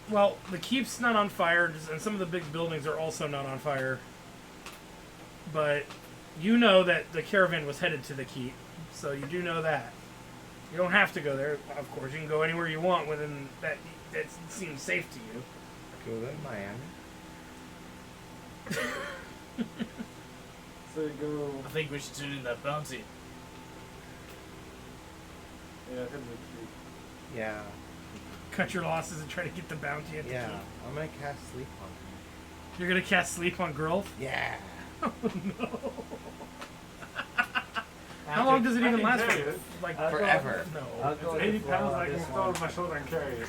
Well, the keep's not on fire, and some of the big buildings are also not on fire. But you know that the caravan was headed to the keep, so you do know that. You don't have to go there, of course. You can go anywhere you want within that seems safe to you. Go to Miami. So you go. I think we should tune in that bounty. Yeah, I think we should. Yeah. Cut your losses and try to get the bounty at the Yeah. keep. I'm gonna cast sleep on You're gonna cast sleep on Grilth? him. Yeah. Oh no. How long does it even last carry for? it. Like Forever. No. I'll go It's 80 80 pounds. on I can this throw one. over my shoulder and carry it.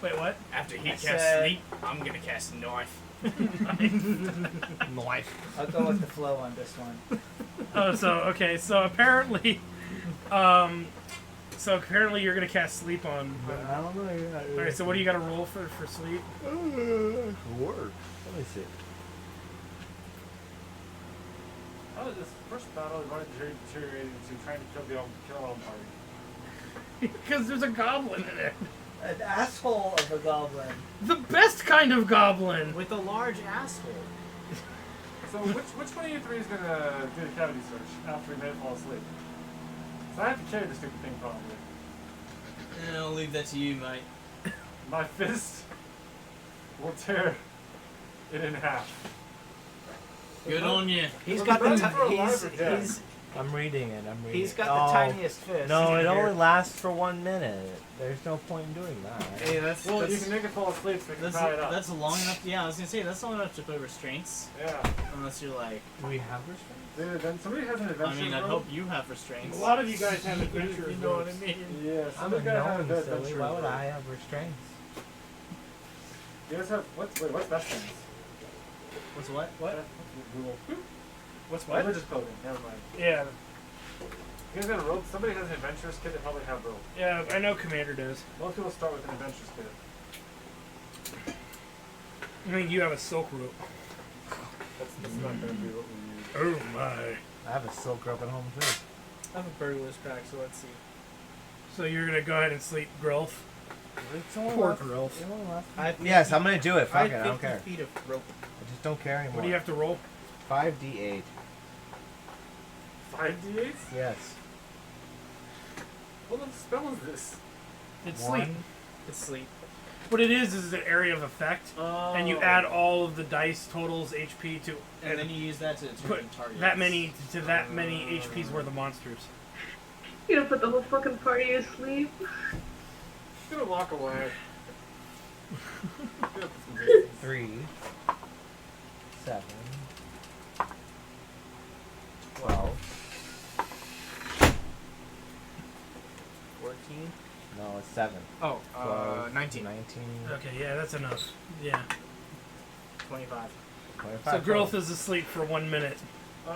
Wait, what? After he I casts said- sleep, I'm gonna cast knife. Knife. I'll go with the flow on this one. Oh, so apparently, you're gonna cast sleep on. I don't know. All right, so what do you got to roll for sleep? Word. Let me see. How did this first battle going deteriorating to trying to kill our own party? Because there's a goblin in it. An asshole of a goblin. The best kind of goblin. With a large asshole. So which one of you three is gonna do the cavity search after we made it fall asleep? So I have to carry this stupid thing probably. I'll leave that to you, mate. My fist will tear it in half. Good on you. He's Well, got the the birds are alive or dead? I'm reading it. he's got the tiniest fist. No, it Here. only lasts for 1 minute. There's no point in doing that. Hey, that's Well, you can make it fall asleep so we can tie it up. that's long enough. Yeah, I was gonna say that's long enough to put restraints. Yeah. Unless you're like, Do we have restraints? Dude, then somebody has an adventure. I mean, I rope. hope you have restraints. A lot of you guys have adventures. You know what I mean? Yeah, I'm a somebody gotta have gnome, an silly. adventure. Why would rope. I have restraints? You guys have what's best things? What's what? What? Google. What's what? Religious clothing. Never mind. Yeah, You guys got a rope? Somebody has an adventurous kit. They probably have rope. yeah. I know Commander does. Most people start with an adventurous kit. I mean, you have a silk rope. That's not gonna be what we use. Oh my! I have a silk rope at home too. I have a burglar's pack, so let's see. So you're gonna go ahead and sleep, Grilth. Poor Grilth. Yes, I'm gonna do it. Fuck it, I don't 50 care. feet of rope. I just don't care anymore. What do you have to roll? 5d8. 5d8s? Yes. What the spell is this? It's One. sleep. It's sleep. What it is an area of effect, and you add all of the dice totals HP to And then you use that to put determine targets. that many HPs worth of monsters. You gonna put the whole fucking party to sleep? I'm gonna walk away. 3, 7, 14. No, it's 7. Oh, 12, 19. 19. Okay, yeah, that's enough. Yeah. 25. 25. So Grilth is asleep for 1 minute. Do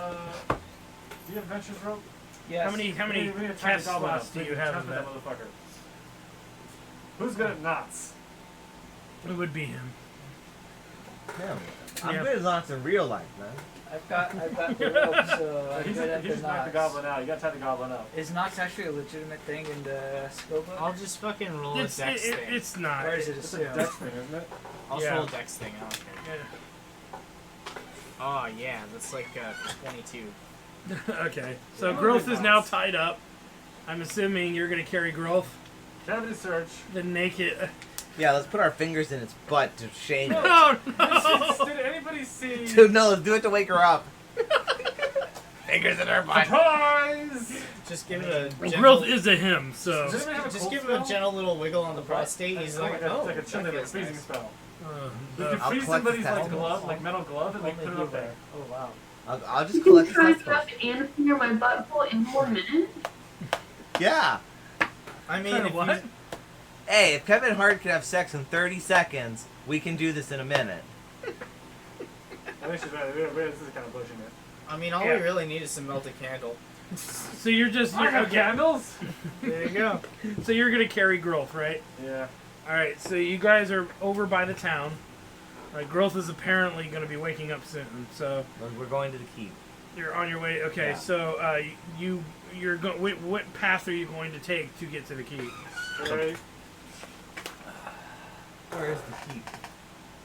you have adventurous rope? Yes. How many We need to tie cast the goblin slots up. do We you can have trust of with that? motherfucker? Who's good at knots? It would be him. Him. I'm Yeah. good at knots in real life, man. I've got the rope, so I'm He's good at he the just knocked the knots. goblin out. You gotta tie the goblin up. Is knots actually a legitimate thing in the skill book? I'll just fucking roll It's a dex thing. it's not. Or is it It's a assumed? dex thing, isn't it? I'll just yeah. roll a dex thing. I don't care. Yeah. Oh yeah, that's like 22. Okay. So Yeah, Grilth good is now knots. tied up. I'm assuming you're gonna carry Grilth, Cavity search. the naked. Yeah, let's put our fingers in its butt to shame it. Oh no! Did anybody see? Dude, no, let's do it to wake her up. Fingers in her butt. Surprise! Just give it a Well, gentle, Grilth is a him, so. Does anybody have a just cold give it a spell? gentle little wiggle on the prostate. He's like, like oh, a that chilling, like a feels freezing nice. spell. Uh, You uh, can I'll freeze collect the somebody's like tentacles. glove, like metal glove, and like Only put it you up there. there. Oh wow. I'll just You collect try the to tentacles. suck and finger my butthole in 4 minutes? Yeah. I mean, Kinda if what? Hey, if Kevin Hart could have sex in 30 seconds, we can do this in a minute. I think she's right. This is kind of pushing it. I mean, all Yeah. we really need is some melted candle. So you're just. I You're, have okay. candles. There you go. So you're gonna carry Grilth, right? Yeah. All right. So you guys are over by the town. Grilth is apparently gonna be waking up soon. So We're going to the keep. you're on your way. Okay. Yeah. So you're what path are you going to take to get to the key? Right. Where is the keep?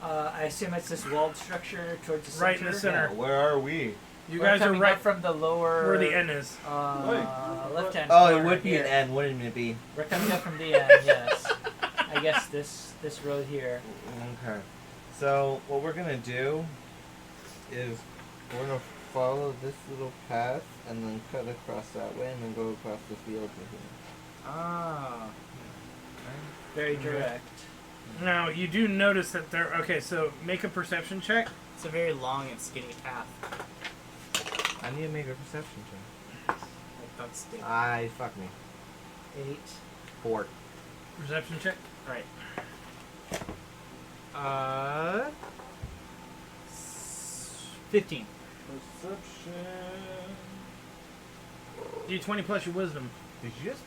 I assume it's this walled structure towards the center. Right in the center. Yeah, where are we? You We're guys are coming right up from the lower. where the N is. Left hand. Oh, it would be an N, wouldn't it be? We're coming up from the end. Yes. I guess this road here. Okay. So what we're gonna do is we're gonna follow this little path and then cut across that way and then go across the field to here. Ah. Very direct. Now you do notice that there. Okay, so make a perception check. It's a very long and skinny path. I need to make a perception check. Like Thunk's stick. Fuck me. 8. 4. Perception check. Alright. 15. Perception. D20 plus your wisdom. Did you just?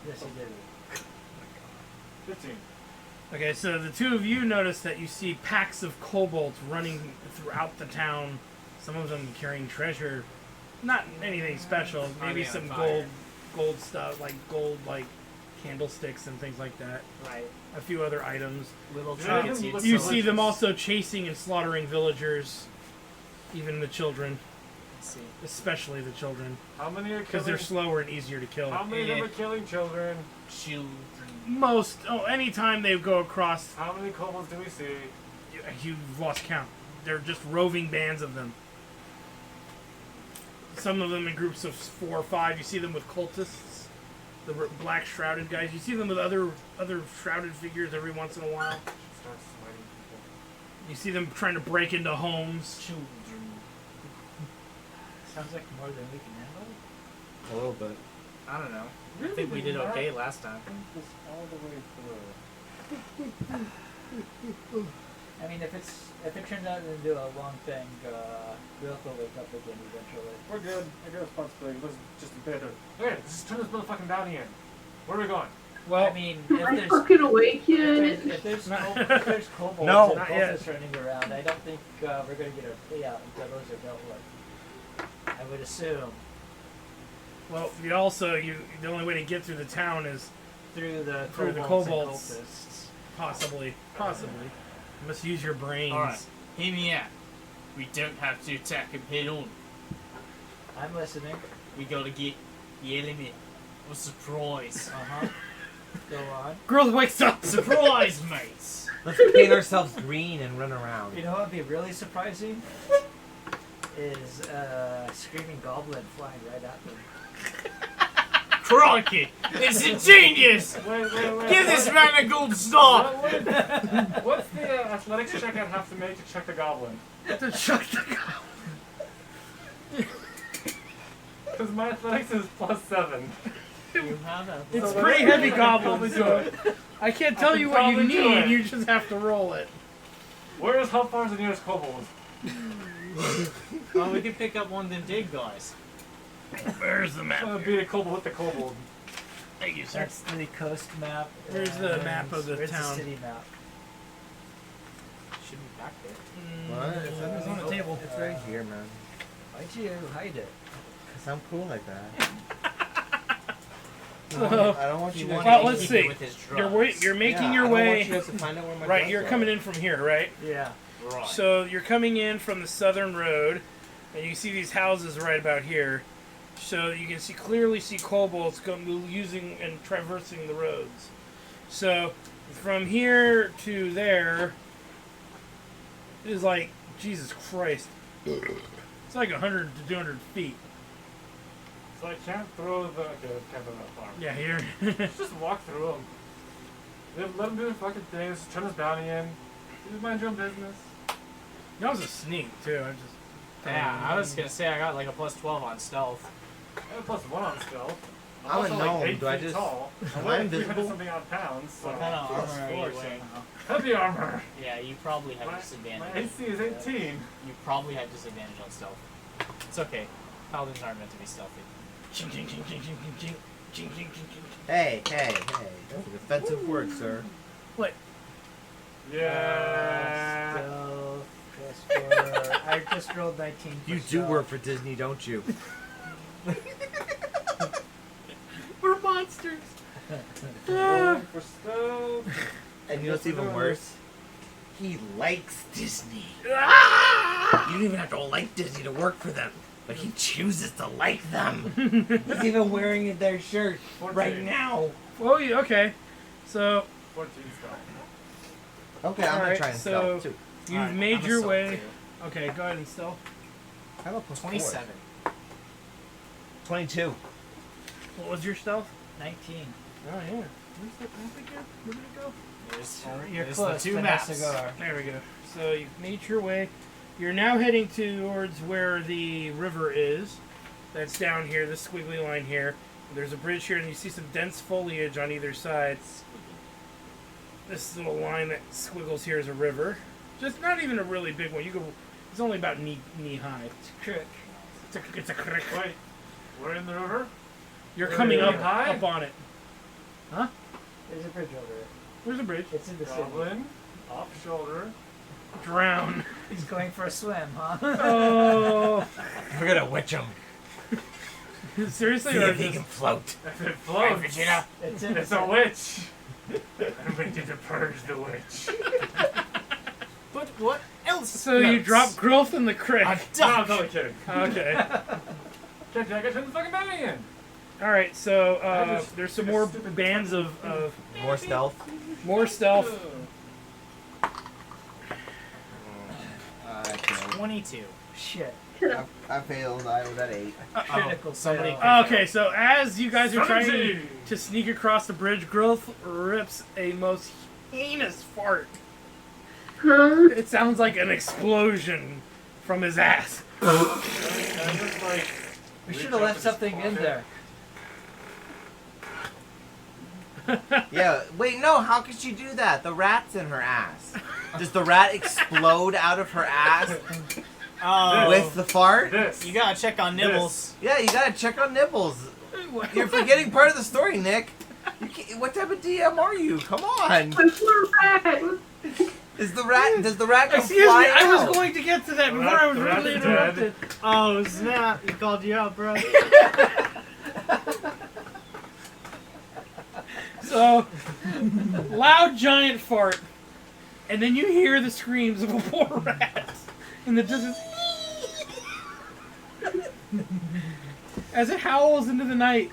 Yes, he did. 15. Okay, so the two of you notice that you see packs of kobolds running throughout the town. Some of them carrying treasure, not anything special. Maybe Hardly on some fire. gold stuff, like gold, like candlesticks and things like that. Right. A few other items. Little Yeah, trinkets it looks You so see them delicious. also chasing and slaughtering villagers, even the children, Let's see. especially the children, How many are because killing? they're slower and easier to kill. How many of them are killing children? Children. Anytime they go across, How many kobolds do we see? you've lost count. They're just roving bands of them. Some of them in groups of 4 or 5. You see them with cultists, the black shrouded guys. You see them with other shrouded figures every once in a while. Start smiting people. You see them trying to break into homes. Children. Sounds like more than we can handle. A little bit. I don't know. I Really think we did that? okay last time. Think this all the way through. I mean, if it turns out to do a long thing, Grilth will wake up again eventually. We're good. I got responsibility. Let's just be better. Okay, let's just turn this motherfucking bounty in. Where are we going? Well, I mean, Am if I there's fucking awake yet? if there's kobolds No. and Not yet. cultists running around, I don't think we're gonna get our payout until those are dealt with. I would assume the only way to get through the town is through the kobolds. and cultists. possibly. You must use your brains. Alright, hear me out. We don't have to attack him head on. I'm listening. We gotta get the element of surprise. Go on. Girl wakes up. Surprise, mates! Let's paint ourselves green and run around. You know what would be really surprising? Is screaming goblin flying right at them. Crikey! It's ingenious! Wait. Give this man a gold star! What's the athletics check I'd have to make to check the goblin? To chuck the Because my athletics is +7. You have a... It's So pretty let's- heavy I can goblin, probably do so it. I can't tell can you what you probably do it. need. You just have to roll it. How far is the nearest kobold? Oh, we can pick up one of them dead guys. Where's the I'm map? gonna beat a kobold with the kobold. Thank you, sir. That's the coast map. Where's the and map of the where's town? the city map? Should be back there. What? It's on the table. It's right here, man. Why'd you hide it? Cause I'm cool like that. So, I don't want you Well, to. well, let's keep see. it with his You're making Yeah, your I don't want way. you guys to find out where my Right, drugs you're are. coming in from here, right? Yeah. Right. So you're coming in from the southern road, and you see these houses right about here. So you can clearly see kobolds using and traversing the roads. So from here to there is like, Jesus Christ, it's like 100 to 200 feet. So I can't throw the. Okay, I can't throw that far. Yeah, here. Let's just walk through them. Let them do their fucking things. Turn this bounty in. You mind your own business. That was a sneak too. I just. Yeah, I was gonna say I got like a +12 on stealth. I have +1 on stealth. I'm a also gnome. like 8 Do I feet just- tall. am I'm I like invisible? 300 something odd pounds. So. What kind of armor are you Force, wearing? Heavy armor. Yeah, you probably have My disadvantage. AC is 18. You probably have disadvantage on stealth. It's okay. Paladins aren't meant to be stealthy. Ching, ching, ching, ching, ching, ching, ching, ching, ching, ching. Hey. That's an offensive word, sir. What? Yeah. Stealth, +4. I just rolled 19. for You do stealth. work for Disney, don't you? We're monsters. Rolling for stealth. And you know what's even worse? He likes Disney. Ah! You don't even have to like Disney to work for them, but he chooses to like them. He's even wearing their shirt 14. right now. Oh, yeah, okay. So 14 stealth. Okay, I'm gonna Alright, try and so- stealth too. you've Alright, made I'm a your stealth way. too. Okay, go ahead and stealth. I have a plus 27. 22. What was your stealth? 19. Oh, yeah. Where's the map again? Where did it go? There's, You're there's close, the two but maps. Cigar. There we go. So you've made your way. You're now heading towards where the river is. That's down here, this squiggly line here. There's a bridge here, and you see some dense foliage on either side. This little line that squiggles here is a river. Just not even a really big one. You go. It's only about knee high. It's a crick. It's a creek. Wait, we're in the river? You're Really coming up high? up on it. Huh? There's a bridge over it. Where's the bridge? It's in the city. Goblin, off shoulder. Drown. He's going for a swim, huh? Oh. We're gonna witch him. Seriously? See Or if he just- can float. If it floats, It's in the it's a city. witch. I'm ready to purge the witch. But what else? So you drop Grilth in the creek. No, I'm totally kidding. Okay. Check, I got the fucking belly in. All right. So I just there's some took a more stupid bands of More stealth. more stealth. I failed. 22. Shit. I failed. I was at 8. Critical somebody fail. Okay, so as you guys are trying Seventeen. to sneak across the bridge, Grilth rips a most heinous fart. Huh? It sounds like an explosion from his ass. I just like. We reach should up have left his something in pocket. there. Yeah. Wait, no. How could she do that? The rat's in her ass. Does the rat explode out of her ass Oh, with the fart? This. you gotta check on Nibbles. Yeah, you gotta check on Nibbles. You're forgetting part of the story, Nick. You can't, what type of DM are you? Come on. My poor rat. Does the rat come Excuse me, flying I was out? going to get to that The before rat- I was the rat really is dead. interrupted. Oh snap! He called you out, bro. So, loud giant fart, and then you hear the screams of a poor rat in the distance as it howls into the night.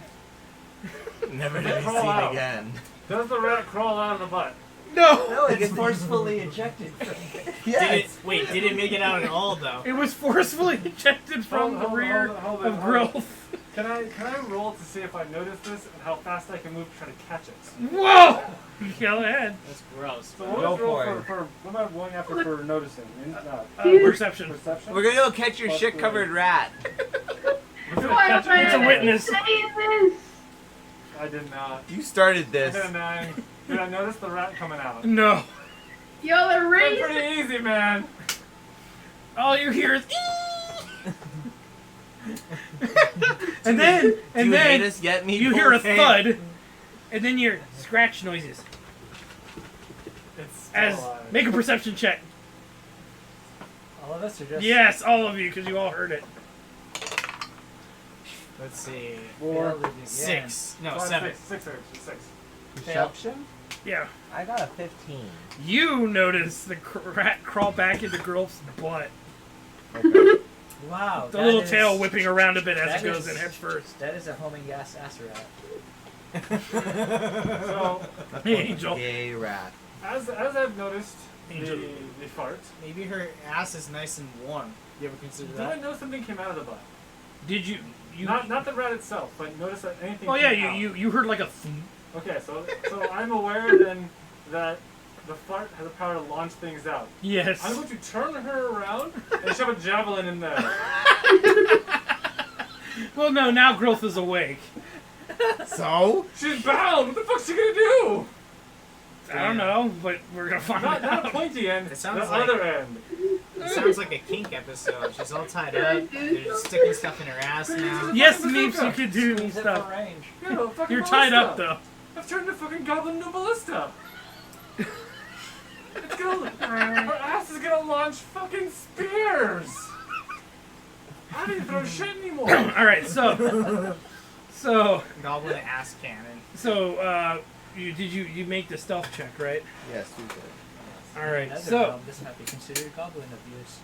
Never to be Crawl seen out. again. Does the rat crawl out of the butt? No, No, It's forcefully ejected from it. Yes. Did it make it out at all though? it was forcefully ejected from the rear hold of Growth. Can I roll to see if I notice this and how fast I can move to try to catch it? Whoa! Go ahead. That's gross. So what Go is roll for it. for what am I rolling after for noticing? Perception. Perception? We're gonna go catch your shit-covered rat. Why am I It's a witness. saying this? I did not. You started I this. did a 9. Did I notice the rat coming out? No. Y'all are It's racist. pretty easy, man. All you hear is and then Do you hate us yet, me? you hear a thud, and then you hear scratch noises. It's still As alive. make a perception check. All of us are just Yes, all of you, because you all heard it. Let's see. failed it again. 6. No, Well, 7. 6. Six. Perception? Yeah. I got a 15. You notice the rat crawl back into Growth's butt. Wow. The that little is- tail whipping around a bit as that it goes is- in head first. That is a homing gas ass rat. So, Angel. Gay rat. as I've noticed Angel. the fart, Maybe her ass is nice and warm. You ever consider did I that? know something came out of the butt? Did you? Not the rat itself, but notice that anything. Oh yeah, came out. you heard like a. Thump. Okay, so I'm aware then that the fart has the power to launch things out. Yes. I'm going to turn her around and shove a javelin in there. Well, no. Now Growth is awake. So? She's bound. What the fuck's she gonna do? I don't know, but we're gonna find Not a out. pointy end. It sounds the like- other end. It sounds like a kink episode. She's all tied up. They're just sticking stuff in her ass now. Yes, Meeps, you could do Squeeze it stuff. for range. You're, a fucking You're tied up ballista. though. I've turned a fucking goblin into a ballista. It's gonna. Her ass is gonna launch fucking spears. I don't even throw shit anymore. All right, so Goblin ass cannon. you make the stealth check, right? Yes, we did. All right. Another So realm, this might be considered goblin abuse.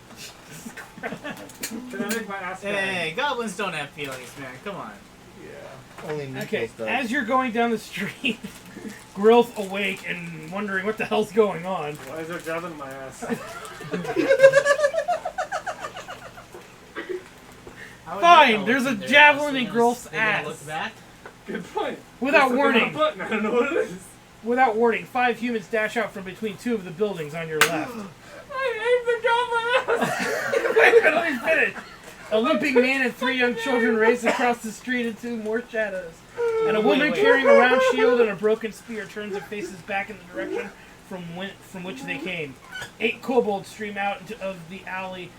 Can I make my ass Hey, goblins don't have feelings, man. Come on. Yeah. Only Meeplus okay, does. as you're going down the street, Grilth awake and wondering what the hell's going on. Why is there javelin in my ass? How would Fine, they know there's what's a there? javelin They in gonna- Grilth's they gonna ass. Look back. Good point. Without Just looking at a warning. button, I don't know what it is. Without warning, 5 humans dash out from between 2 of the buildings on your left. I aimed the goblin ass! Wait a minute, let me finish. A limping man and 3 young children race across the street into more shadows. And a woman Wait. carrying a round shield and a broken spear turns and faces back in the direction from which they came. 8 kobolds stream out of the alley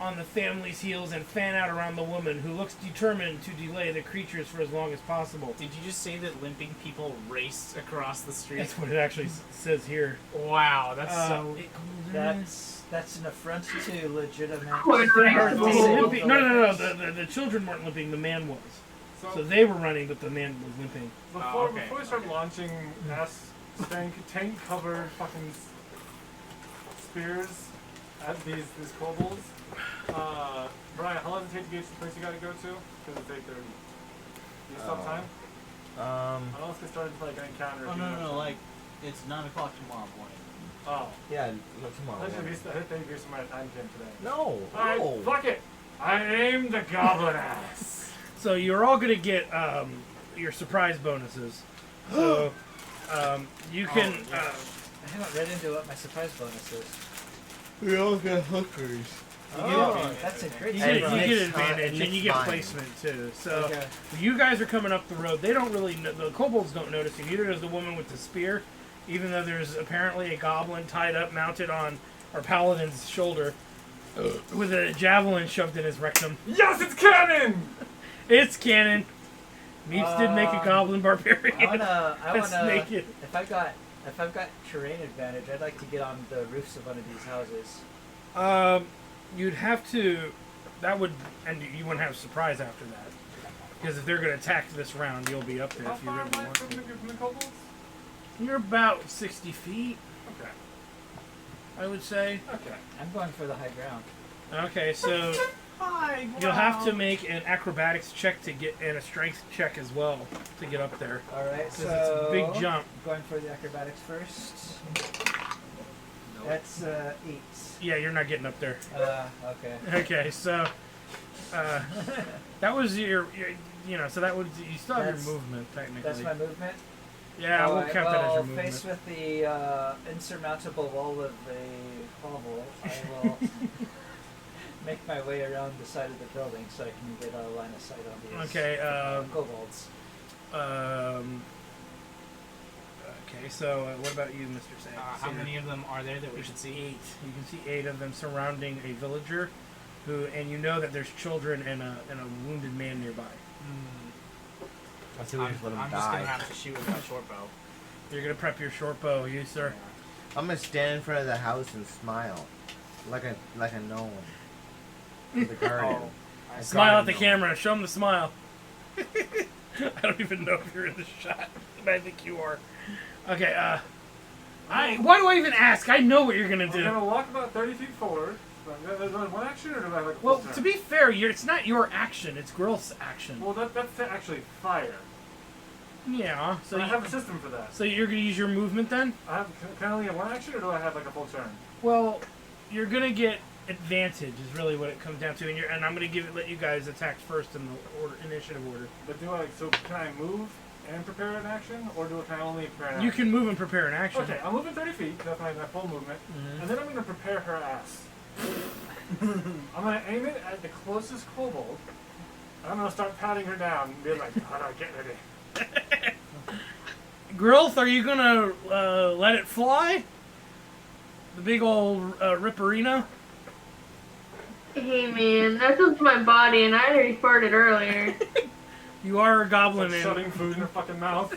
on the family's heels and fan out around the woman, who looks determined to delay the creatures for as long as possible. Did you just say that limping people raced across the street? That's what it actually says here. Wow, that's so. That's an affront to legitimate. Quite Or right. the limping. No. The children weren't limping. The man was. So they were running, but the man was limping. Before okay. we start launching tank covered fucking spears at these kobolds, Brian, how long does it take to get to the place you gotta go to? Because it's 8:30. You stop time? I don't know if they started like an encounter. Oh, no, like, it's 9 o'clock tomorrow morning. Oh. Yeah, no, tomorrow. I think they'd be somewhere at 9 p.m. today. No. Alright, No. fuck it! I aimed the goblin ass! So you're all gonna get your surprise bonuses. So you can. I haven't read into what my surprise bonus is. We all get hookers. Oh, that's a great You And get, surprise. you get it's advantage fine. and you get Fine. placement too. So Okay. you guys are coming up the road. They don't really know, the kobolds don't notice you. Neither does the woman with the spear, even though there's apparently a goblin tied up, mounted on our paladin's shoulder, with a javelin shoved in his rectum. Yes, it's canon! It's canon. Meeps did make a goblin barbarian. I That's wanna. naked. If I've got terrain advantage, I'd like to get on the roofs of one of these houses. You'd have to. That would, and you wouldn't have surprise after that, because if they're going to attack this round, you'll be up there How if you far really am I want from to. the kobolds? You're about 60 feet, Okay. I would say. Okay. I'm going for the high ground. Okay, so Hi, you'll have to make an acrobatics check to get, and a strength check as well to get up there. All right, Because so it's a big jump. Going for the acrobatics first. That's 8. Yeah, you're not getting up there. Okay. Okay, so that was your so that would, you still have That's- your movement technically. That's my movement. Yeah, we'll Alright, count that as your well, movement. faced with the insurmountable wall of the hovel, I will make my way around the side of the building so I can get a line of sight on these Okay, kobolds. Okay, so what about you, Mr. Sam? How many of them are there that we should see? 8. You can see 8 of them surrounding a villager, and you know that there's children and a wounded man nearby. I think we I'm just let him just gonna die. have to shoot with my short bow. You're gonna prep your short bow, you sir. I'm gonna stand in front of the house and smile, like a gnome. With a guardian. Oh, A Smile at the guardian camera. Show him the smile. I don't even know if you're in the shot, but I think you are. Okay. Why do I even ask? I know what you're gonna I'm do. gonna walk about 30 feet forward. There's only one action, or do I have like a full Well, turn? to be fair, it's not your action. It's Grilth's action. Well, that's actually fire. Yeah. So So I have a system for that. so you're gonna use your movement then? Can I only have one action, or do I have like a full turn? Well, you're gonna get advantage is really what it comes down to, and I'm gonna let you guys attack first in the initiative order. But can I move and prepare an action, or can I only prepare an action? You can move and prepare an action. Okay, I'm moving 30 feet. That's my full movement, Mhm. and then I'm gonna prepare her ass. I'm gonna aim it at the closest kobold. And I'm gonna start patting her down and be like, "Alright, get ready." Grilth, are you gonna let it fly? The big old ripperino? Hey man, that's up to my body, and I already farted earlier. You are a goblin, Like and shoving food in her fucking mouth.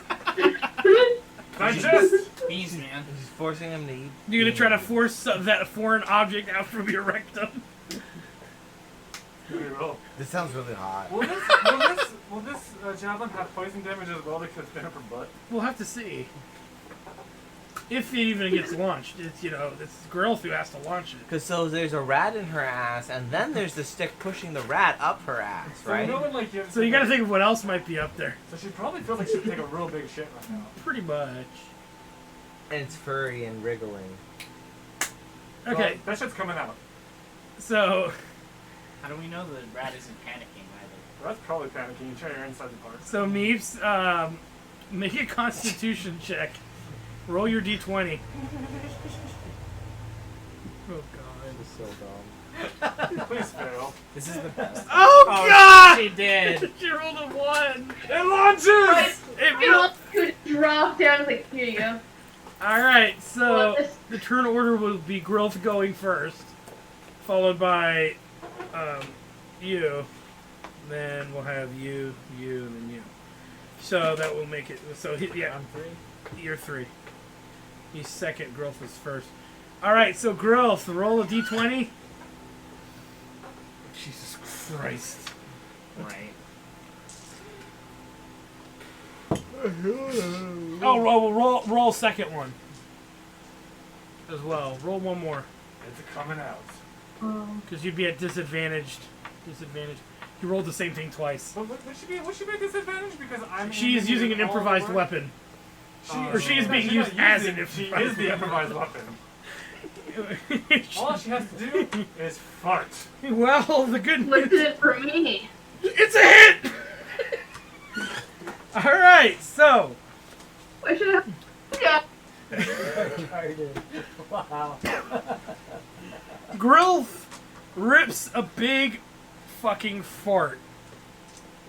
Digest. Beans, man. He's forcing him to eat. you're gonna try to force that foreign object out from your rectum. Here we roll. This sounds really hot. Will this javelin have poison damage as well because it's been up her butt? We'll have to see. If it even gets launched, it's it's Grilth who has to launch it. Because so there's a rat in her ass, and then there's the stick pushing the rat up her ass, right? So you got to think of what else might be up there. So she probably feels like she could take a real big shit right now. Pretty much. And it's furry and wriggling. Okay, Well, that shit's coming out. so How do we know the rat isn't panicking either? That's probably panicking. You try your inside the part. so Meeps, make a Constitution check. Roll your d20. Oh god. This is so dumb. Please fail. This is the best. Oh, god! She did. She rolled a 1. It launches! Grilth could drop down and like, here you go. Alright, so Well, the turn order will be Grilth going first, followed by you. Then we'll have you, and then you. So that will make it. So yeah, I'm 3. you're 3. He's second. Grilth is first. All right, so Grilth, roll a d20. Jesus Christ! Right. Oh, roll second one as well. Roll one more It's coming out. because you'd be at disadvantage. You rolled the same thing twice. But would she be at disadvantage because I'm She is using an all improvised over? weapon. Or she is No, being she's used not as an using- She improvised is the improvised weapon. All she has to do is fart. Well, the good What's news, it for me? it's a hit. All right, so Why should I? Yeah. Wow. Grilth rips a big fucking fart.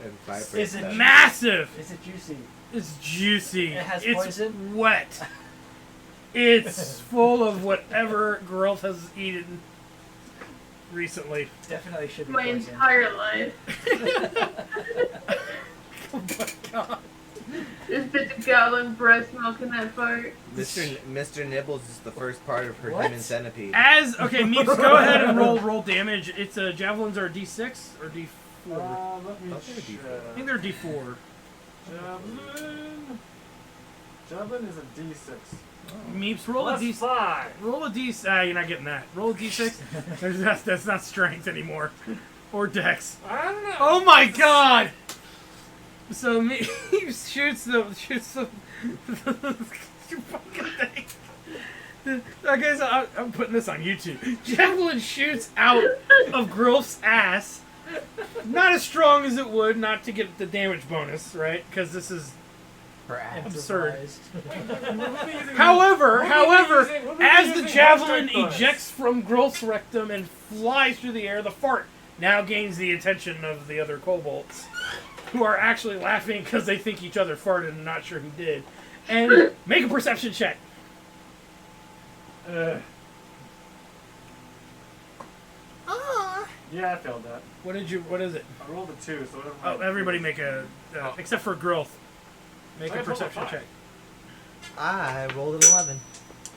And vibrates Is it that. Massive. Is it juicy? It's juicy. It has it's poison? wet. It's full of whatever Grilth has eaten recently. Definitely should be My poison. entire life. Oh my god. There's bits of goblin breast milk in that fart. Mr. Nibbles is the first part of her What? human centipede. Okay, Meeps, go ahead and roll damage. It's javelins are D6 or D4. Let me I'll do a check. D4. I think they're D4. Javelin is a D6. Meeps, roll a Plus D6. 5. Roll a D6. You're not getting that. Roll a D6. That's not strength anymore, or Dex. I don't know. Oh my god! So Meeps shoots the fucking thing. Okay, so I'm putting this on YouTube. Javelin shoots out of Grilth's ass. Not as strong as it would, not to get the damage bonus, right? Because this is Her ass. absurd. Improvised. However, we'll be as the using javelin hashtag buzz. ejects from Grilth's rectum and flies through the air, the fart now gains the attention of the other kobolds, who are actually laughing because they think each other farted and not sure who did. And make a perception check. Yeah, I failed that. What is it? I rolled a 2, so whatever. Oh, everybody make a, except for Grilth. Make I a rolled a perception 5. check. I rolled an 11.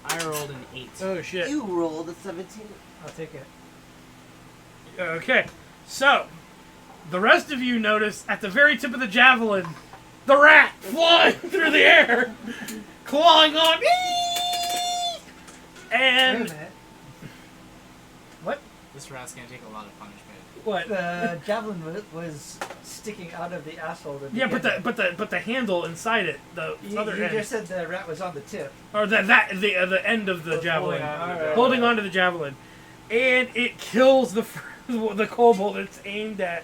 I rolled an 8. Oh shit. You rolled a 17. I'll take it. Okay, so the rest of you notice at the very tip of the javelin, the rat flying through the air, clawing on. And what? This rat's gonna take a lot of punishment. What? The javelin was sticking out of the asshole. To Yeah, begin with. but the handle inside it, the You, other you end, just said the rat was on the tip. or the end of the javelin, Holding holding onto the javelin, and it kills the kobold it's aimed at.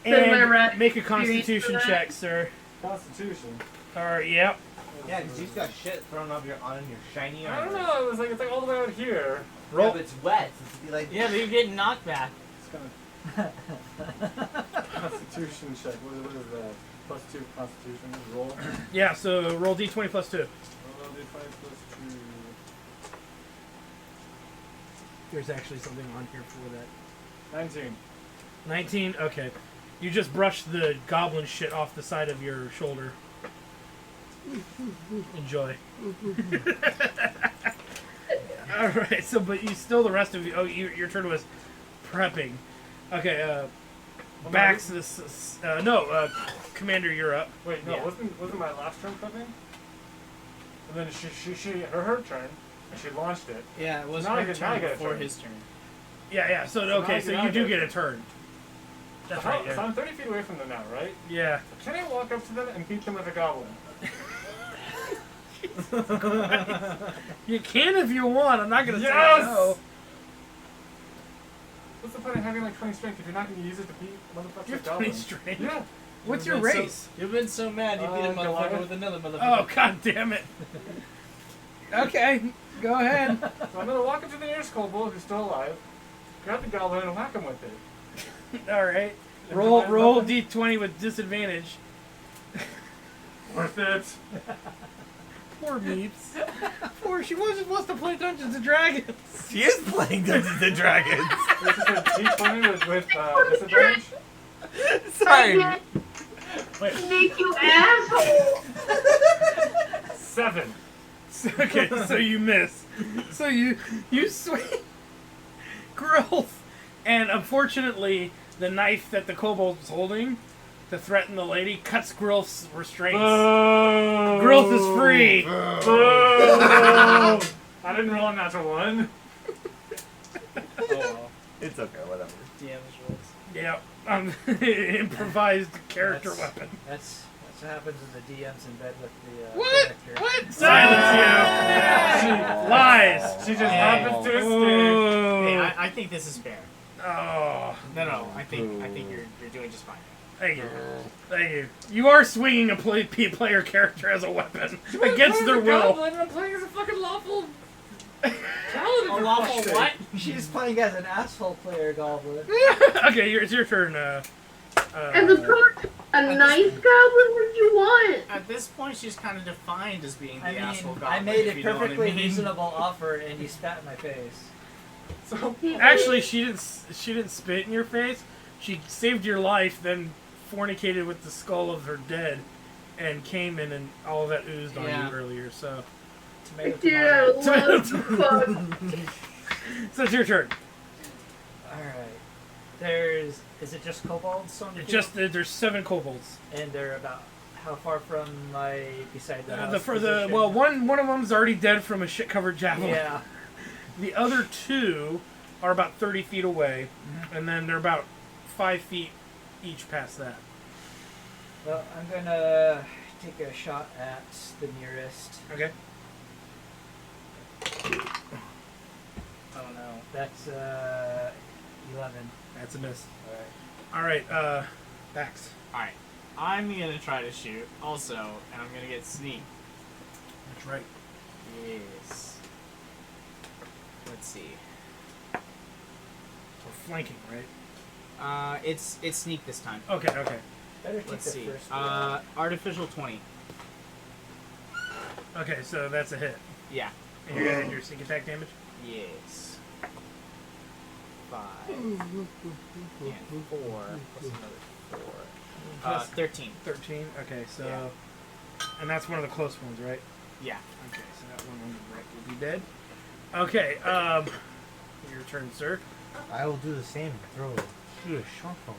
Then my And rat make a experience Constitution for that. check, sir. Constitution. All right, yep. Yeah, because you've got shit thrown on your shiny I armor. don't know. It's like all the way out here. Yeah, Roll. but it's wet. It's like Yeah, but you're getting knocked back. It's gonna. Constitution check. What is that? Plus 2 Constitution. Roll. Yeah, so roll d20 plus 2. Roll D5 plus 2. There's actually something on here for that. 19. 19? Okay. You just brushed the goblin shit off the side of your shoulder. Enjoy. Alright, so, but you still, the rest of you, your turn was prepping. Okay, Bax, Commander, you're up. Wait, no, Yeah. wasn't my last turn prepping? And then her turn, and she launched it. Yeah, it was Now I her get- now I turn get a before turn. his turn. Yeah. So okay, so now you I do get- get a turn. That's So right. So Yeah. I'm 30 feet away from them now, right? Yeah. Can I walk up to them and beat them with a goblin? You can if you want. I'm not gonna Yes! say no. What's the point of having like 20 strength if you're not going to use it to beat motherfuckers You with have 20 goblins? strength. Yeah. What's your race? You've been so mad you beat a motherfucker Goliath. with another motherfucker. Oh god damn it. Okay, go ahead. So I'm going to walk up to the nearest kobold who's still alive, grab the goblin and whack him with it. All right. And Roll then roll nothing. d20 with disadvantage. Worth it. Poor Meeps. Poor. She wasn't supposed to play Dungeons and Dragons. She is playing Dungeons and Dragons. This is a D20 with disadvantage. Sorry. Make you asshole. 7. Okay, so you miss. So you swing Grilth, and unfortunately, the knife that the kobold was holding to threaten the lady cuts Grilth's restraints. Grilth is free. I didn't roll a natural 1. Oh, It's okay, whatever. damage rolls. Yep. Improvised character That's- weapon. That's what happens when the DM's in bed with the What? character. What? Silence you. Lies. She just Hey. happens to escape. Hey, Oh. I think this is fair. Oh. No, I think you're doing just fine. Thank you. Thank you. You are swinging a player character as a weapon against their will. I'm playing as a fucking lawful paladin. A lawful what? She's playing as an asshole player goblin. Okay, it's your turn. As a nice goblin, what do you want? At this point, she's kind of defined as being the I mean, asshole goblin. I made if a you know what I perfectly mean. reasonable offer and you spat in my face. So Actually, she didn't spit in your face. She saved your life, then fornicated with the skull of her dead, and came in and all of that oozed on Yeah. you earlier. So, Tomato, Dude, I tomato. love fuck. so it's your turn. Alright. Is it just kobolds on the It's just that there's 7 kobolds. And they're about how far from beside the house? The position? well, one of them's already dead from a shit-covered javelin. Yeah. The other 2 are about 30 feet away, and then they're about 5 feet each past that. Well, I'm gonna take a shot at the nearest. Okay. Oh no, that's 11. That's a miss. Alright. All right, Bax. Alright. I'm gonna try to shoot also, and I'm gonna get sneak. That's right. Yes. Let's see. We're flanking, right? It's sneak this time. Okay. Better take Let's the see. first one. Artificial 20. Okay, so that's a hit. Yeah. And you're gonna add your sneak attack damage? Yes. 5 and 4 plus another 4. 13. 13. Okay, so Yeah. and that's one of the close ones, right? Yeah. Okay, so that one on the right will be dead. Okay, your turn, sir. I will do the same. Throw a huge short one.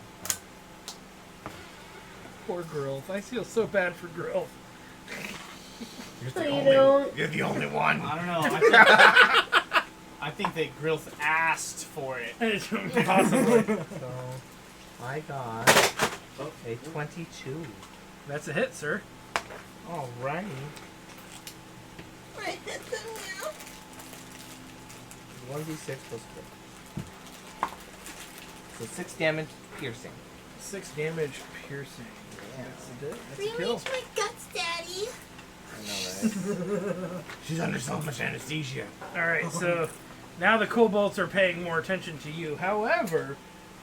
Poor Grilth. I feel so bad for Grilth. So you don't. You're the only one. I don't know. I think that Grilth asked for it. Possibly. So I got a 22. That's a hit, sir. Alrighty. 1d6 plus 4. So 6 damage piercing. 6 damage piercing. Yeah. That's a kill. my guts, Daddy. I know, right? She's under so much anesthesia. Alright, so now the kobolds are paying more attention to you. However,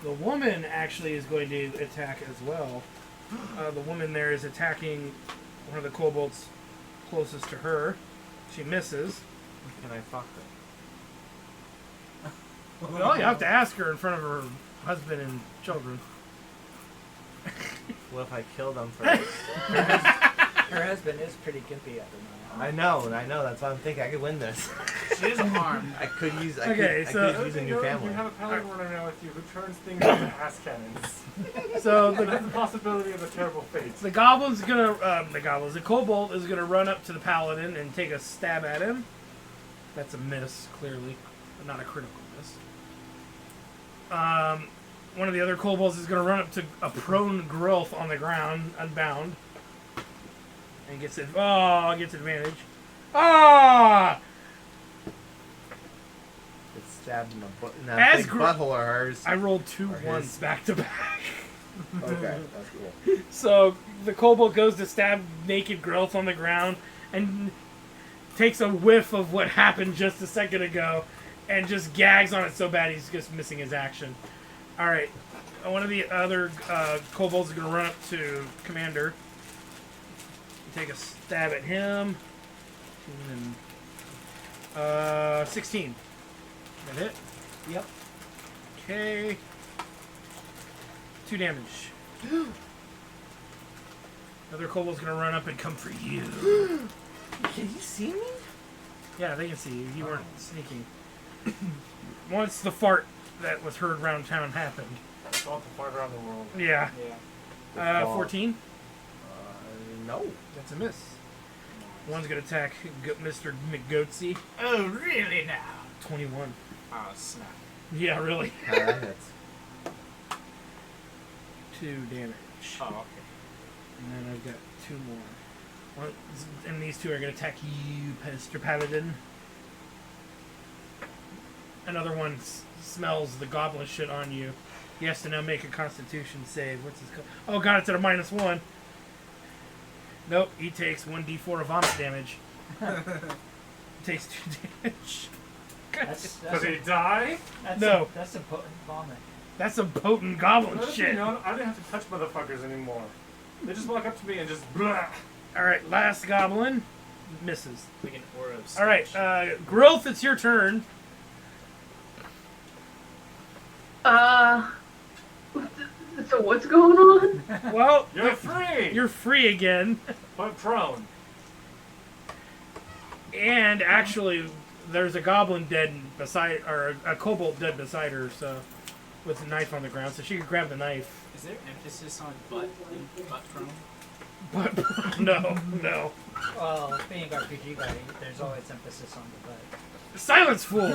the woman actually is going to attack as well. The woman there is attacking one of the kobolds closest to her. She misses. Can I fuck her? Well, you have to ask her in front of her husband and children. What if I kill them first? Her husband is pretty gimpy at the moment. I know. That's why I'm thinking I could win this. She is armed. I could use. I Okay, could, so- I could use a new family. You have a paladin runner now with you who turns things into ass cannons. So That's the possibility of a terrible fate. the kobold is gonna run up to the paladin and take a stab at him. That's a miss, clearly, but not a critical miss. One of the other kobolds is gonna run up to a prone Grilth on the ground, unbound, and gets advantage. Ah! It's stabbed in the butt. In As that big gr- butthole of hers. I rolled 2 Or his. ones back to back. Okay, that's cool. So the kobold goes to stab naked Grilth on the ground and takes a whiff of what happened just a second ago and just gags on it so bad he's just missing his action. Alright, one of the other kobolds is going to run up to Commander. Take a stab at him. 16. That hit? Yep. Okay. 2 damage. Other kobold's gonna run up and come for you. Can you see me? Yeah, they can see you. You weren't sneaking. Once the fart that was heard around town happened. It's all the fart around the world. Yeah. Yeah. 14. No. That's a miss. One's gonna attack Mr. McGoatsy. Oh, really now? 21. Oh, snap. Yeah, really. That hits. 2 damage. Oh, okay. And then I've got 2 more. And these 2 are going to attack you, Mr. Paladin. Another one smells the goblin shit on you. He has to now make a constitution save. What's his Oh god, it's at a -1. Nope, he takes 1d4 of vomit damage. He takes 2 damage. That's Does he die? No. That's a potent vomit. That's some potent goblin Let it be shit. known, I didn't have to touch motherfuckers anymore. They just walk up to me and just blah. Alright, last goblin. Misses. Like an aura of Alright, stench. Grilth, it's your turn. So what's going on? Well, You're free! you're free again. but prone. And actually, there's a goblin dead beside, or a kobold dead beside her, so with a knife on the ground, so she could grab the knife. Is there emphasis on butt and butt prone? But no. Well, being RPG guy, there's always emphasis on the butt. Silence, fool.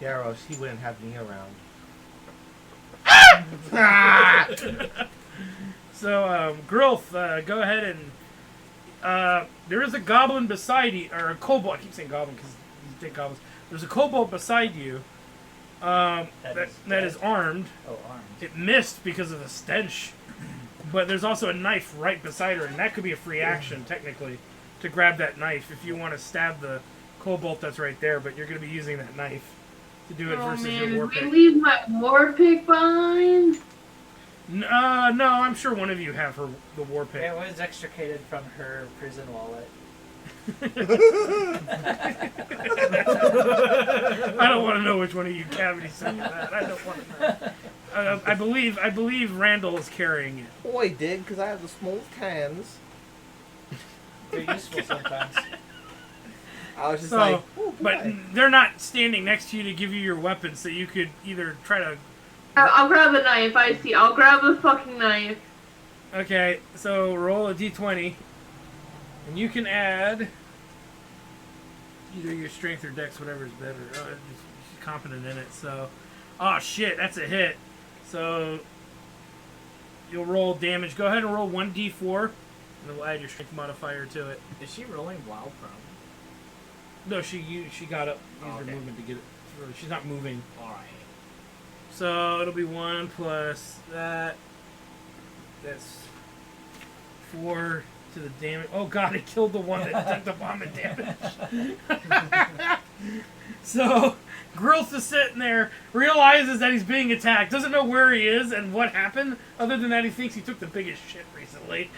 Yarrow, she wouldn't have me around. Ah! So, Grilth, go ahead and there is a goblin beside you, or a kobold. I keep saying goblin because you think goblins. There's a kobold beside you. That is armed. Oh, armed. It missed because of the stench, but there's also a knife right beside her, and that could be a free action technically to grab that knife if you want to stab the kobold that's right there. But you're going to be using that knife to do it Oh versus man, your war did we pick. leave my war pick behind? No, I'm sure one of you have the war pick. It was extricated from her prison wallet. I don't want to know which one of you cavities sent you that. I don't want to know. I believe Randall is carrying it. Oh, I did, because I have the smallest hands. They're useful sometimes. I was just So, like, oh, but boy. they're not standing next to you to give you your weapon, so you could either try to. I'll grab a knife. I see. I'll grab a fucking knife. Okay, so roll a d20, and you can add either your strength or dex, whatever is better. She's competent in it, so. Oh shit, that's a hit. So you'll roll damage. Go ahead and roll 1d4, and then we'll add your strength modifier to it. Is she rolling while prone? No, she got up, used her Okay. movement to get it through. She's not moving. Alright. So it'll be 1 plus that. That's 4 to the damage. Oh god, it killed the one that took the vomit damage. So Grilth is sitting there, realizes that he's being attacked, doesn't know where he is and what happened. Other than that, he thinks he took the biggest shit recently.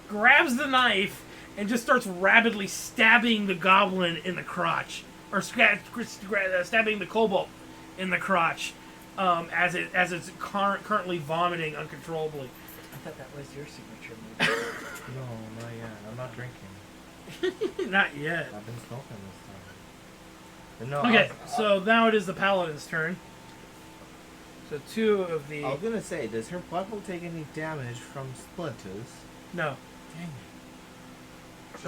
Grabs the knife and just starts rapidly stabbing the goblin in the crotch, or stabbing the kobold in the crotch, as it's currently vomiting uncontrollably. I thought that was your signature move. No, not yet. I'm not drinking. Not yet. I've been smoking this time. But no, Okay, so now it is the Paladin's turn. So two of the... I was gonna say, does her butthole take any damage from splinters? No. Dang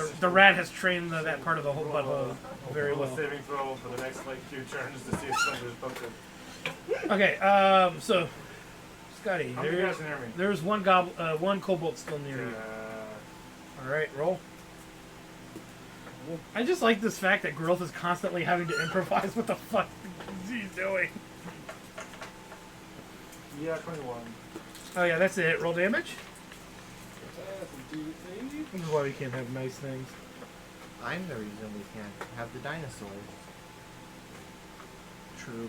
it. The rat has trained that part of the whole butthole very Roll a well. saving throw for the next like few turns to see if somebody's poked it. Okay, so... Scotty, How many guys are near me? there's one kobold still near you. Alright, roll. I just like this fact that Grilth is constantly having to improvise what the fuck he's doing. Yeah, 21. Oh yeah, that's it. Roll damage. That's a D8. This is why we can't have nice things. I'm the reason we can't have the dinosaurs. True.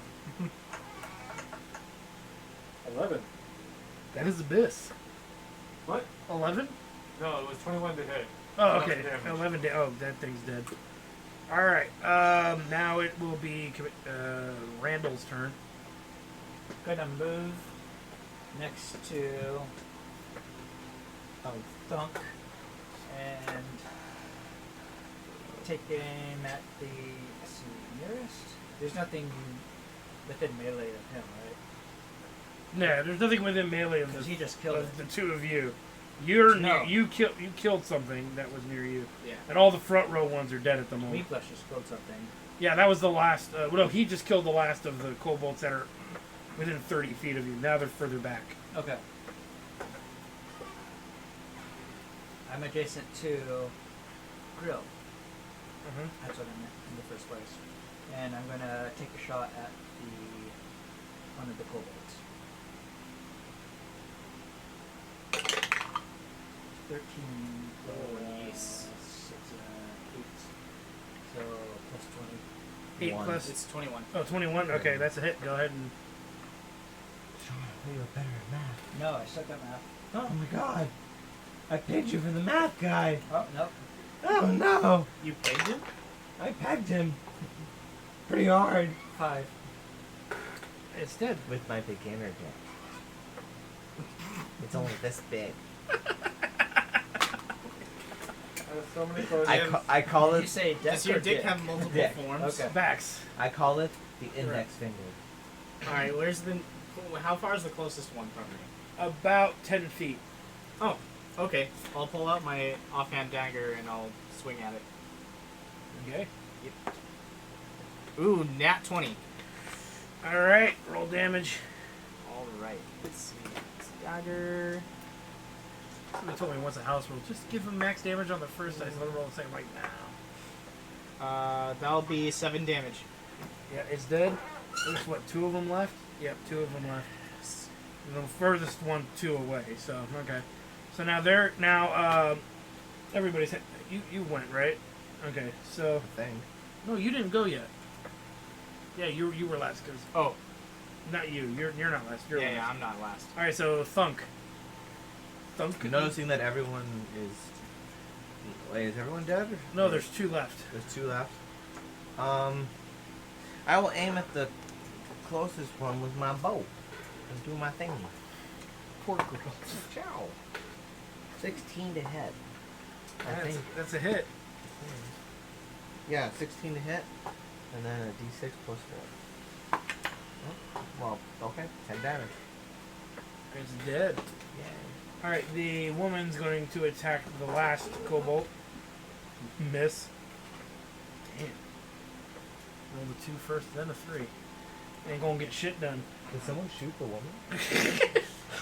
11. That is abyss. What? 11? No, it was 21 to hit. Oh, 11 okay. damage. 11 Oh, that thing's dead. Alright, now it will be Randall's turn. Gonna move next to Thunk and take aim at the nearest. There's nothing within melee of him, right? Yeah, there's nothing within melee of Because he just killed it. the two of you. You're No. you killed something that was near you. Yeah. And all the front row ones are dead at the moment. Meeplus just killed something. Yeah, that was the last. No, he just killed the last of the kobolds that are within 30 feet of you. Now they're further back. Okay. I'm adjacent to Grilth. Mm-hmm. That's what I meant in the first place. And I'm gonna take a shot at one of the kobolds. 13. Oh, yes. 6, 8. So plus 20. 8 One. plus. It's 21. Oh, 21. Okay, that's a hit. Go ahead and. Sean, we were better at math. No, I suck at math. Oh my god. I pegged you for the math guy. Oh, nope. Oh no. You pegged him? I pegged him. Pretty hard. 5. It's dead. With my beginner deck. It's only this big. So many close I call Did you it say deck Does your or dick dick? have multiple Dick. forms? Okay. Backs. I call it the index finger. Alright, where's the... How far is the closest one from me? About 10 feet. Oh, okay. I'll pull out my offhand dagger and I'll swing at it. Okay. Ooh, nat 20. Alright, roll damage. Alright, let's see. It's dagger. Somebody told me once a house rule. Just give him max damage on the first dice. Let him roll the same right now. That'll be 7 damage. Yeah, it's dead. There's what, 2 of them left? Yep, 2 of them left. And the furthest one 2 away. So okay. So now everybody's hit. You went right. Okay, so I think. no, you didn't go yet. Yeah, you were last because Oh, not you. You're not last. You're yeah, last. I'm not last. All right, so Thunk. Thunk. Noticing that everyone is. Wait, is everyone dead? No, there's 2 left. There's 2 left. I will aim at the closest one with my bow and do my thingy. Poor girl. Ciao. 16 to hit. I think. That's a hit. Yeah, 16 to hit, and then a d6 plus 4. Oh, well, okay, 10 damage. It's dead. Yay. All right, the woman's going to attack the last kobold. Miss. Damn. Roll the 2 first, then a 3. Ain't gonna get shit done. Did someone shoot the woman?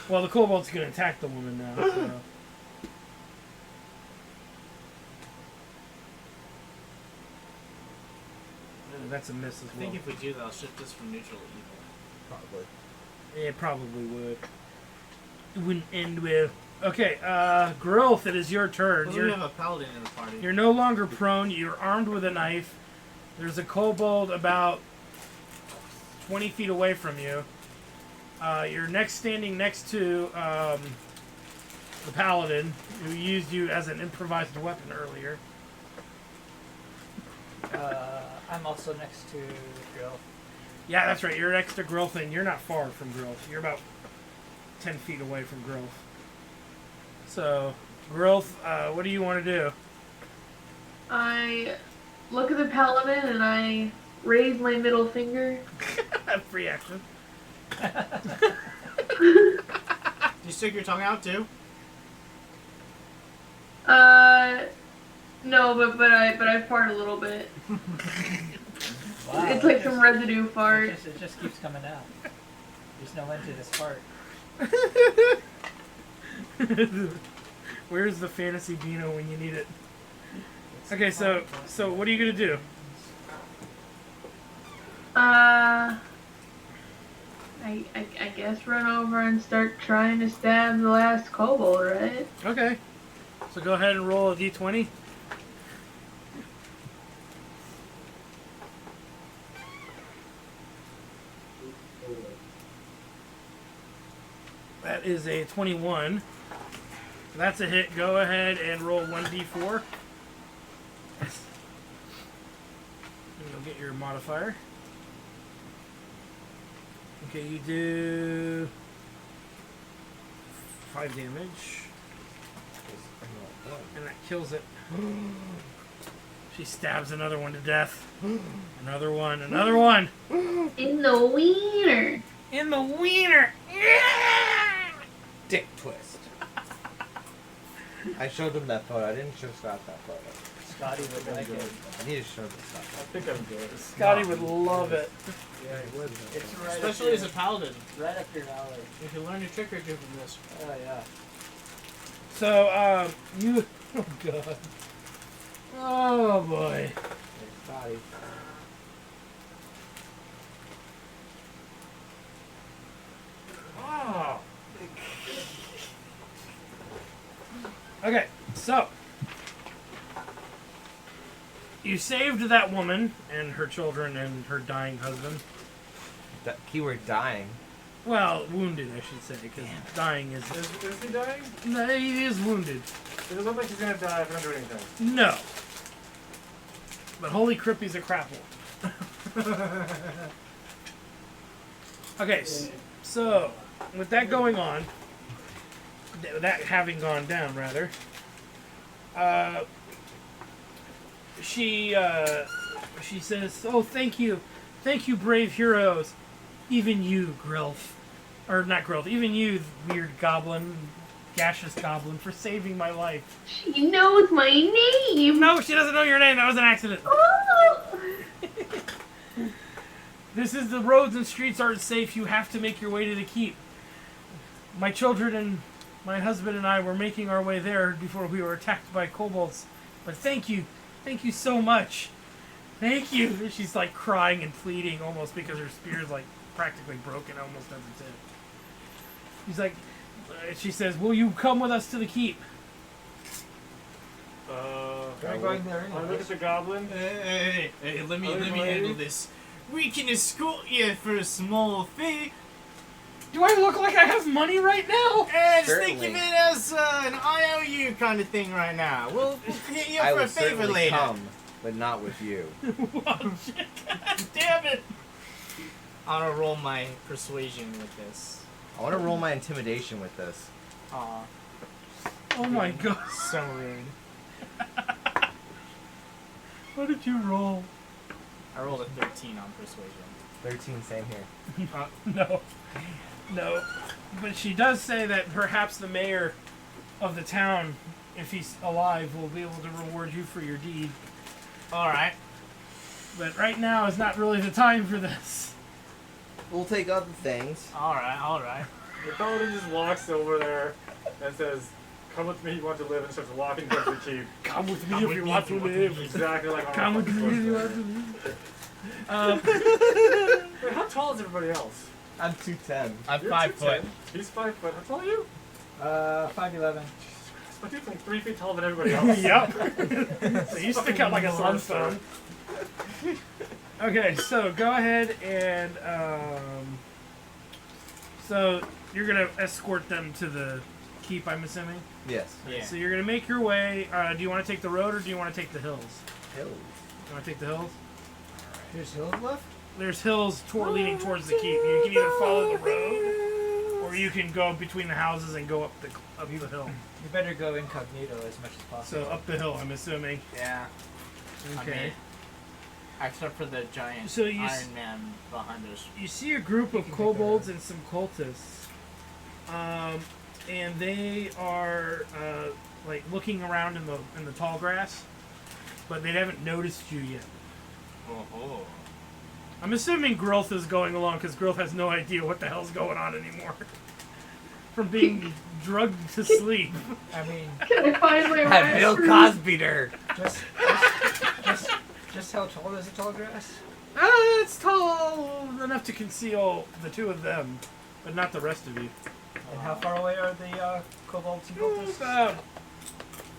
Well, the kobold's gonna attack the woman now. So. That's a miss as I well. think if we do that, I'll shift this from neutral to evil. Probably. It probably would. It wouldn't end with. Okay, Grilth, it is your turn. Well, we have a paladin in the party. You're no longer prone. You're armed with a knife. There's a kobold about 20 feet away from you. You're standing next to the paladin, who used you as an improvised weapon earlier. I'm also next to Grilth. Yeah, that's right. You're next to Grilth, and you're not far from Grilth. You're about 10 feet away from Grilth. So, Grilth, what do you want to do? I look at the paladin and I raise my middle finger. Free action. You stick your tongue out too? No, but I fart a little bit. Wow, It's like some residue fart. It just keeps coming out. There's no end to this fart. Where's the fantasy Beano when you need it? Okay, so what are you gonna do? I guess run over and start trying to stab the last kobold, right? Okay. So go ahead and roll a d20. That is a 21. That's a hit. Go ahead and roll 1d4. And you'll get your modifier. Okay, you do 5 damage. And that kills it. She stabs another one to death. Another one. Another one. In the wiener. In the wiener. Dick twist. I showed him that photo. I didn't show Scott that photo. Scotty would like it. I need to show this I stuff. think I'm good. Scotty would love it. Yeah, he would. It's right Especially up as a paladin. right up your alley. You can learn a trick or two from this. Oh yeah. So, you... Oh, God. Oh, boy. Scotty. Ah! Okay, so... You saved that woman and her children and her dying husband. Keyword dying. Well, wounded, I should say, because dying is... Is he dying? No, he is wounded. It doesn't look like he's gonna die if I don't do anything. No. But holy crap, he's a crapple. Okay, so with that going on, that having gone down, rather, she says, "Oh, thank you, brave heroes, even you, Grilth, or not Grilth, even you, weird goblin, gaseous goblin, for saving my life." She knows my name. No, she doesn't know your name. That was an accident. Oh. This is the roads and streets aren't safe. You have to make your way to the keep. My children and my husband and I were making our way there before we were attacked by kobolds. But thank you so much. Thank you. She's like crying and pleading almost because her spear's like practically broken, almost as it's in. She's like, she says, "Will you come with us to the keep?" I'm going there I look anyway. at the goblin. Hey, let me Are you handle ready? this. We can escort you for a small fee. Do I look like I have money right now? And just think of Certainly. it as an IOU kind of thing right now. We'll hit you I for will a favor certainly later. come, but not with you. Oh shit! God damn it! I'm gonna roll my persuasion with this. I want to roll my intimidation with this. Aw, Oh my god! so rude. What did you roll? I rolled a 13 on persuasion. 13, same here. No. But she does say that perhaps the mayor of the town, if he's alive, will be able to reward you for your deed. Alright. But right now is not really the time for this. We'll take other things. Alright. The paladin just walks over there and says, "Come with me, you want to live," and starts walking towards the keep. Come with me if you want to live. Exactly like on Come our with fucking me if you poster. want to live. Wait, how tall is everybody else? I'm 210. I'm You're 5 foot. 2'10". He's 5 foot. How tall are you? 5'11". My dude's like 3 feet taller than everybody else. Yep. So you stick out like a sunstone. Okay, so go ahead and so you're gonna escort them to the keep, I'm assuming. Yes. Yeah. So you're gonna make your way. Do you want to take the road or do you want to take the hills? Hills. You want to take the hills? There's hills left? There's hills leading towards the keep. You can either follow the road or or you can go between the houses and go up the hill. You better go incognito as much as possible. So up the hill, I'm assuming. Yeah. Okay. I mean, except for the giant So you Iron Man behind us. You see a group of can kobolds and some cultists, and they are like looking around in the tall grass, but they haven't noticed you yet. Oh. I'm assuming Grilth is going along because Grilth has no idea what the hell's going on anymore. From being drugged to sleep. I mean, Can I find my Have Bill raspberries? Cosby'd her. just how tall is the tall grass? It's tall enough to conceal the two of them, but not the rest of you. And how far away are the kobolds and cultists? About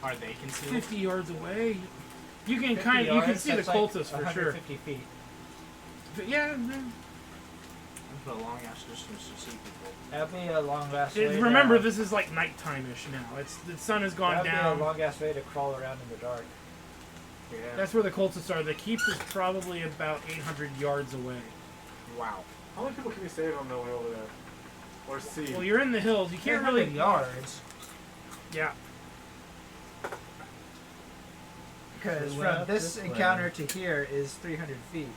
Are they concealed? 50 yards away. You can 50 you can yards, see the that's like cultists for sure. 150 feet. Yeah. That's a long ass distance to see people. That'd be a long ass way. Remember, to, this is like nighttime-ish now. The sun has gone that'd down. be a long ass way to crawl around in the dark. Yeah. That's where the cultists are. The keep is probably about 800 yards away. Wow. How many people can you save on the way over there? Or see? Well, you're in the hills. You can't really. yards. Yeah. Because So, from this way. encounter to here is 300 feet.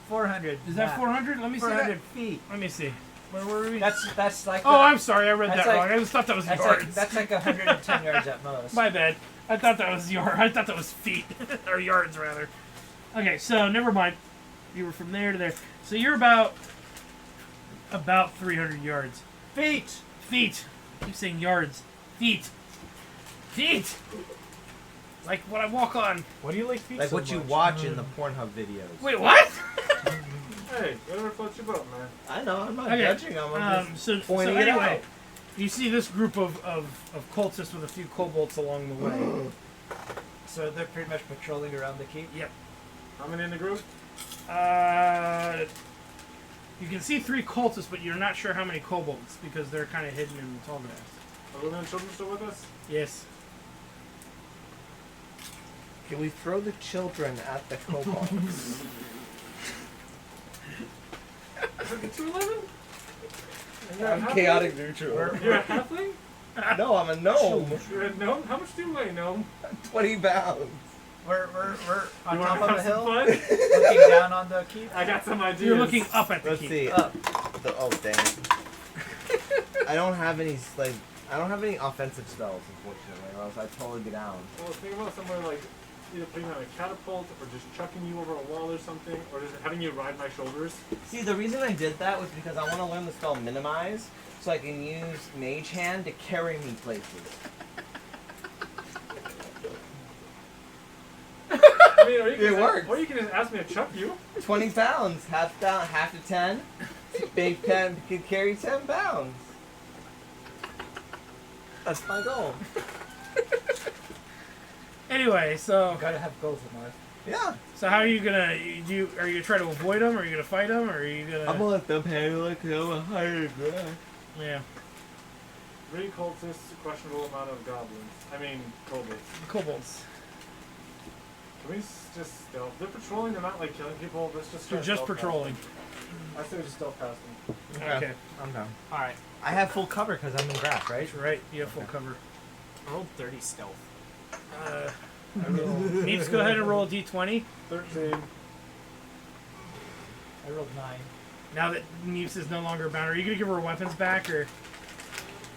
400. Is that 400? Let me see 400 that. feet. Let me see. Where were we? That's like. Oh, I'm sorry. I read that's that like- wrong. I just thought that was that's yards. like that's like 110 yards at most. My bad. I thought that was I thought that was feet or yards rather. Okay, so never mind. You were from there to there. So you're about 300 yards. Feet. Feet. I keep saying yards. Feet. Feet. Like what I walk on. What do you like feet Like so what you much? watch in the Pornhub videos. Wait, what? Hey, whatever floats your boat, man. I know, I'm not Okay, judging them. I'm just so pointing it anyway, out. you see this group of cultists with a few kobolds along the way. So they're pretty much patrolling around the keep. Yep. How many in the group? You can see 3 cultists, but you're not sure how many kobolds because they're kind of hidden in the tall grass. Are women and children still with us? Yes. Can we throw the children at the kobolds? 211? I'm chaotic neutral. You're a halfling? No, I'm a gnome. You're a gnome? How much do you weigh, gnome? 20 pounds. We're on You top wanna of a have hill, some fun? looking down on the keep. I got some ideas. You're looking up at the Let's keep. see. Up. Oh, dang it. I don't have any offensive spells, unfortunately, or else I'd totally be down. Well, think about somewhere like either putting on a catapult or just chucking you over a wall or something, or just having you ride my shoulders. See, the reason I did that was because I want to learn the spell Minimize, so I can use Mage Hand to carry me places. I mean, or you can It works. Or you can just ask me to chuck you. 20 pounds, half to 10. Big 10 can carry 10 pounds. That's my goal. Anyway, so Gotta have goals in life. Yeah. how are you gonna are you gonna try to avoid them? Or are you gonna fight them? Or are you gonna? I'm gonna let them handle it because I'm a higher grade. Yeah, 3 cultists, questionable amount of goblins. I mean, kobolds. kobolds. Can we just stealth? They're patrolling, they're not like killing people. Let's just They're try just stealth past patrolling. them. I say we just stealth past them. Okay, I'm down. Alright. I have full cover because I'm in grass, right? that's right. You have full cover. I rolled 30 stealth. Neeps, go ahead and roll a d20. 13. I rolled 9. Now that Neeps is no longer bound, are you gonna give her weapons back or?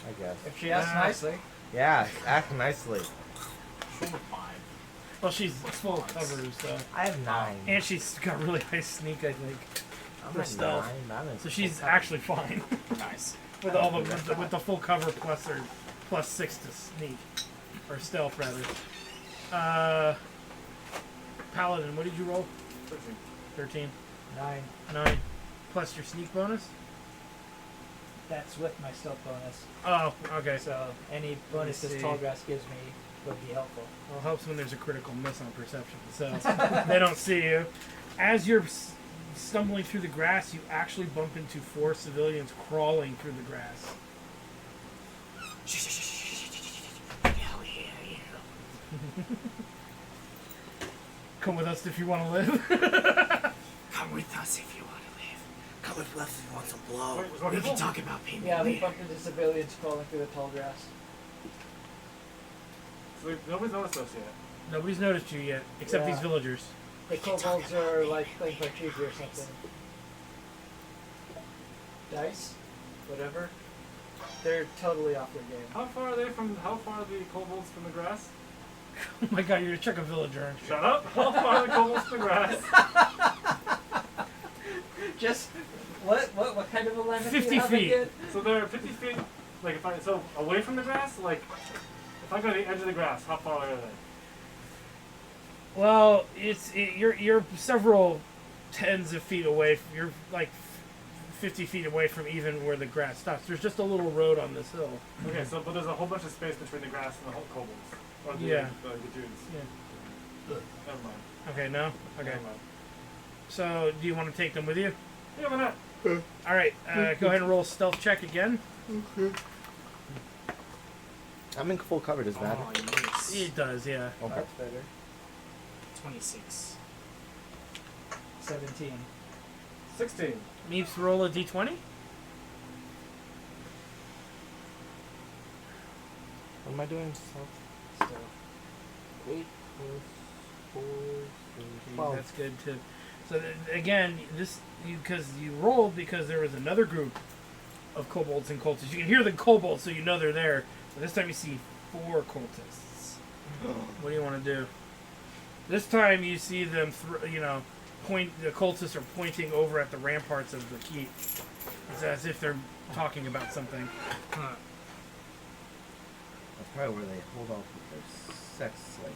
I guess. If she asks nicely. Yeah, act nicely. Rolled a 5. Well, she's full cover, so I have 9. and she's got really high sneak, I think. I'm for at stealth. 9. I'm at So she's full cover. actually fine Nice. with with the full cover plus 6 to sneak or stealth rather. Paladin, what did you roll? 13. 13. 9. 9 plus your sneak bonus. That's with my stealth bonus. Oh, okay. So any bonus see. this tall grass gives me would be helpful. Well, it helps when there's a critical miss on perception, so they don't see you. As you're stumbling through the grass, you actually bump into 4 civilians crawling through the grass. Come with us if you want to live. Come with us if you want to live. Come with us if you want some blow. Wait, there's more We people? can talk about people. Yeah, we later. bumped into civilians crawling through the tall grass. So nobody's noticed us yet. Nobody's noticed you yet, except Yeah. these villagers. The kobolds are like playing Parcheesi or something. Dice? Whatever. They're totally off their game. How far are the kobolds from the grass? Oh my god, you're gonna check a villager, aren't you? Shut up! How far are the kobolds from the grass? Just what kind of a limit 50 do you have feet. again? So they're 50 feet, like so away from the grass, like if I go to the edge of the grass, how far away are they? Well, you're several tens of feet away. You're like 50 feet away from even where the grass stops. There's just a little road on this hill. Okay, so but there's a whole bunch of space between the grass and the whole kobolds. Or the, Yeah. the dudes. Yeah. Never mind. Okay, no? Okay. Never mind. So, do you want to take them with you? Yeah, why not? Alright, go ahead and roll a stealth check again. I'm in full cover. Does it matter? Oh, yes. It does, yeah. Okay. That's better. 26. 17. 16. Meeps, roll a d20. What am I doing? So, 8 plus 4 is 12. That's good too. So again, because you rolled because there was another group of kobolds and cultists. You can hear the kobolds, so you know they're there. But this time you see 4 cultists. What do you want to do? This time you see them, point. The cultists are pointing over at the ramparts of the keep. It's as if they're talking about something. Huh. That's probably where they hold off with their sex slavers.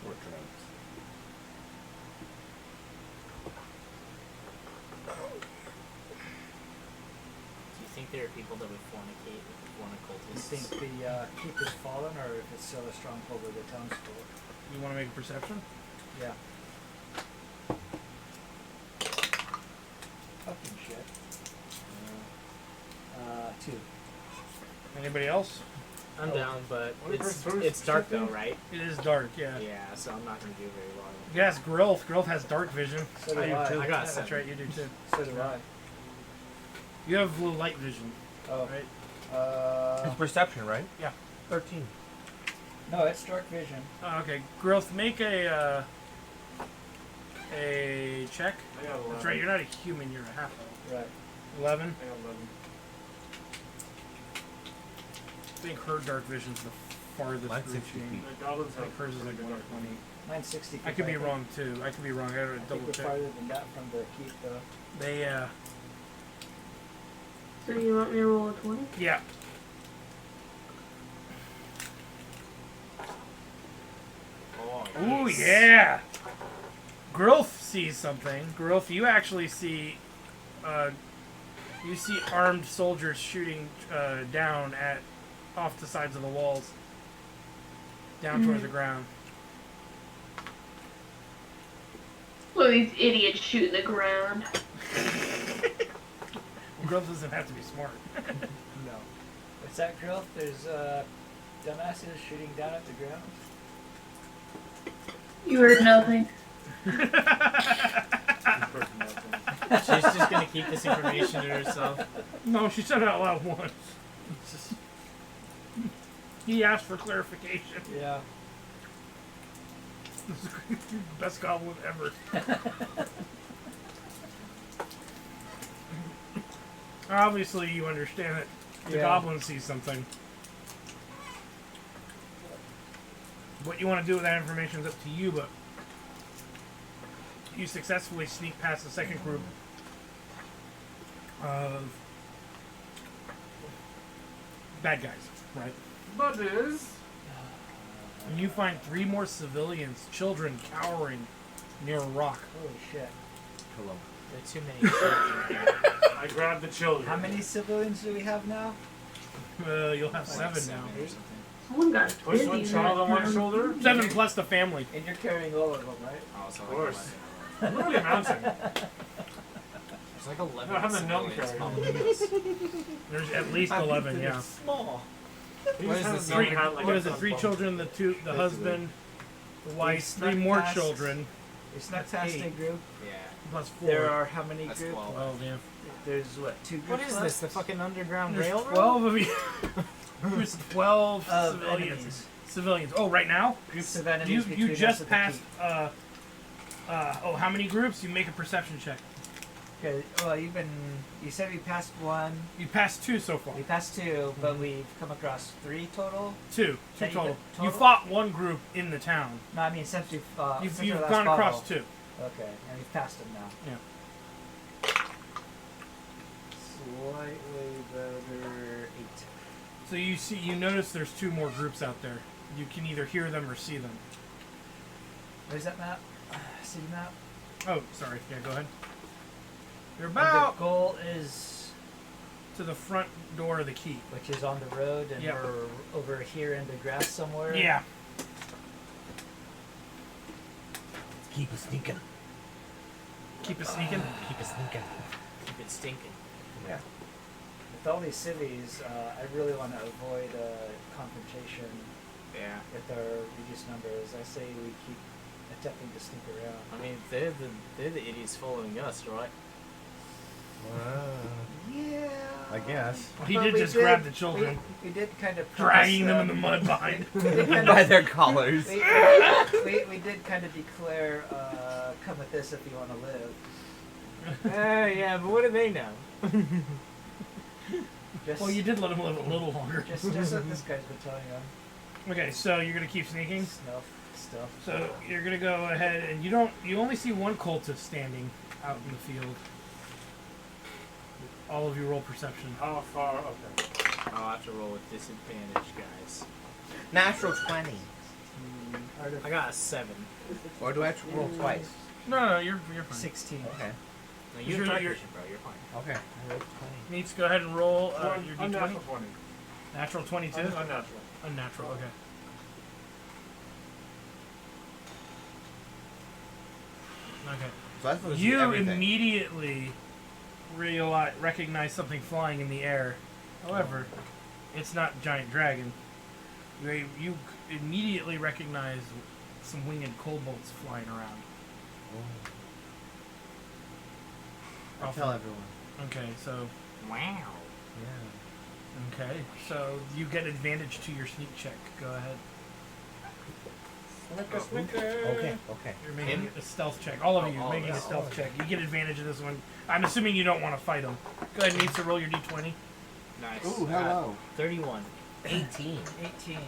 Or drugs. Do you think there are people that would fornicate with the former you cultists? think the keep is fallen, or if it's still a stronghold where the town's full? You want to make a perception? Yeah. Fucking shit. 2. Anybody else? I'm down, but What is it's first dark though, perception? right? It is dark, yeah. Yeah, so I'm not gonna do very well. Yes, Grilth. Grilth has dark vision. So do I do I. too. I got Yeah, that's 7. right, you do too. So do I. You have low light vision, Oh. right? It's perception, right? Yeah. 13. No, it's dark vision. Oh, okay. Grilth, make a check. I got 11. That's right, you're not a human, you're a half-elf. Right. 11. I got 11. I think her dark vision's the farthest Mine's group 60 she- feet. The goblins I have think hers is like pretty good 120. Mine's 60 feet. I could be think. wrong too. I could be wrong. I gotta I think double we're check. farther than that from the keep, though. They, So you want me to roll a 20? yeah. Oh, Ooh, yes. yeah! Grilth sees something. Grilth, you actually see, you see armed soldiers shooting down off the sides of the walls, down towards the ground. Look at these idiots shooting the ground. Grilth doesn't have to be smart. No. What's that, Grilth? There's dumbasses shooting down at the ground. You heard nothing. She's just gonna keep this information to herself. No, she said it out loud once. He asked for clarification. Yeah. Best goblin ever. Obviously, you understand that the Yeah. goblin sees something. What you want to do with that information is up to you, but you successfully sneak past the second group of bad guys, right? But is And you find 3 more civilians, children, cowering near a rock. Holy shit. Hello. There are too many children here. I grabbed the children. How many civilians do we have now? You'll have Like 7 now. or something. Someone got Push busy one child on one shoulder. 7 plus the family. And you're carrying all of them, right? Oh, so Of like course. 11. I'm really mounting. There's like 11 No, I have the gnome civilians carrier. following us. There's at least 11, yeah. Small. He What just is has this a Three, hat like what a is it? 3 bump. children, the husband, the wife, 3 snuck more past- children. We snuck past a 8. group. Yeah. Plus 4. There are how many That's groups? 12. 12, yeah. There's what, 2 groups What is left? this? The fucking underground There's railroad? 12 of you. There's 12 Of civilians. enemies. Civilians. Oh, right now? Groups of enemies You between us just and the passed. keep. How many groups? You make a perception check. Okay, well, you said we passed 1. You passed 2 so far. We passed 2, but we've come across 3 total. 2 That you total. total? You fought one group in the town. No, I mean since we've since You've our last gone across bottle. 2. Okay, and we've passed them now. Yeah. Slightly better 8. So you notice there's 2 more groups out there. You can either hear them or see them. Where's that map? See the map? Oh, sorry. Yeah, go ahead. You're And about the goal is, to the front door of the keep. which is on the road, and Yep. we're over here in the grass somewhere. Yeah. Keep us sneaking. Keep it sneaking. Keep us sneaking. Keep it stinking. Yeah. With all these cities, I really want to avoid confrontation Yeah. with our reduced numbers. I say we keep attempting to sneak around. I mean, they're the idiots following us, right? Yeah. I guess. He But did we just grab the children, We did kind of dragging them in promise the mud behind. we did kind By of, their collars. we did kind of declare, come with this if you want to live. Yeah, but what do they know? Just, Well, you did let him live a little longer. just what this guy's been telling them. Okay, so you're gonna keep sneaking. Snuff stuff. So you're gonna go ahead, and you only see one cultist standing out in the field. All of you roll perception. How far? Okay. I'll have to roll with disadvantage, guys. Natural 20. I got a 7. Or do I have to roll twice? No, you're fine. 16. Okay. No, You're- you're you're- bro. You're fine. Okay. I rolled 20. Needs go ahead and roll your d20. Unnatural 20. Natural 22. Unnatural. Unnatural. Okay. Okay. So I supposed to You see everything. immediately recognize something flying in the air. However, it's not giant dragon. You immediately recognize some winged kobolds flying around. I'll tell everyone. Okay, so Wow. Yeah. okay, so you get advantage to your sneak check. Go ahead. Okay. Okay. You're making Him? a stealth check. All of you Oh, are making a yes. stealth check. You get advantage of this one. I'm assuming you don't want to fight him. Go ahead, needs to roll your d20. Nice. Ooh, hello. 31. 18. 18.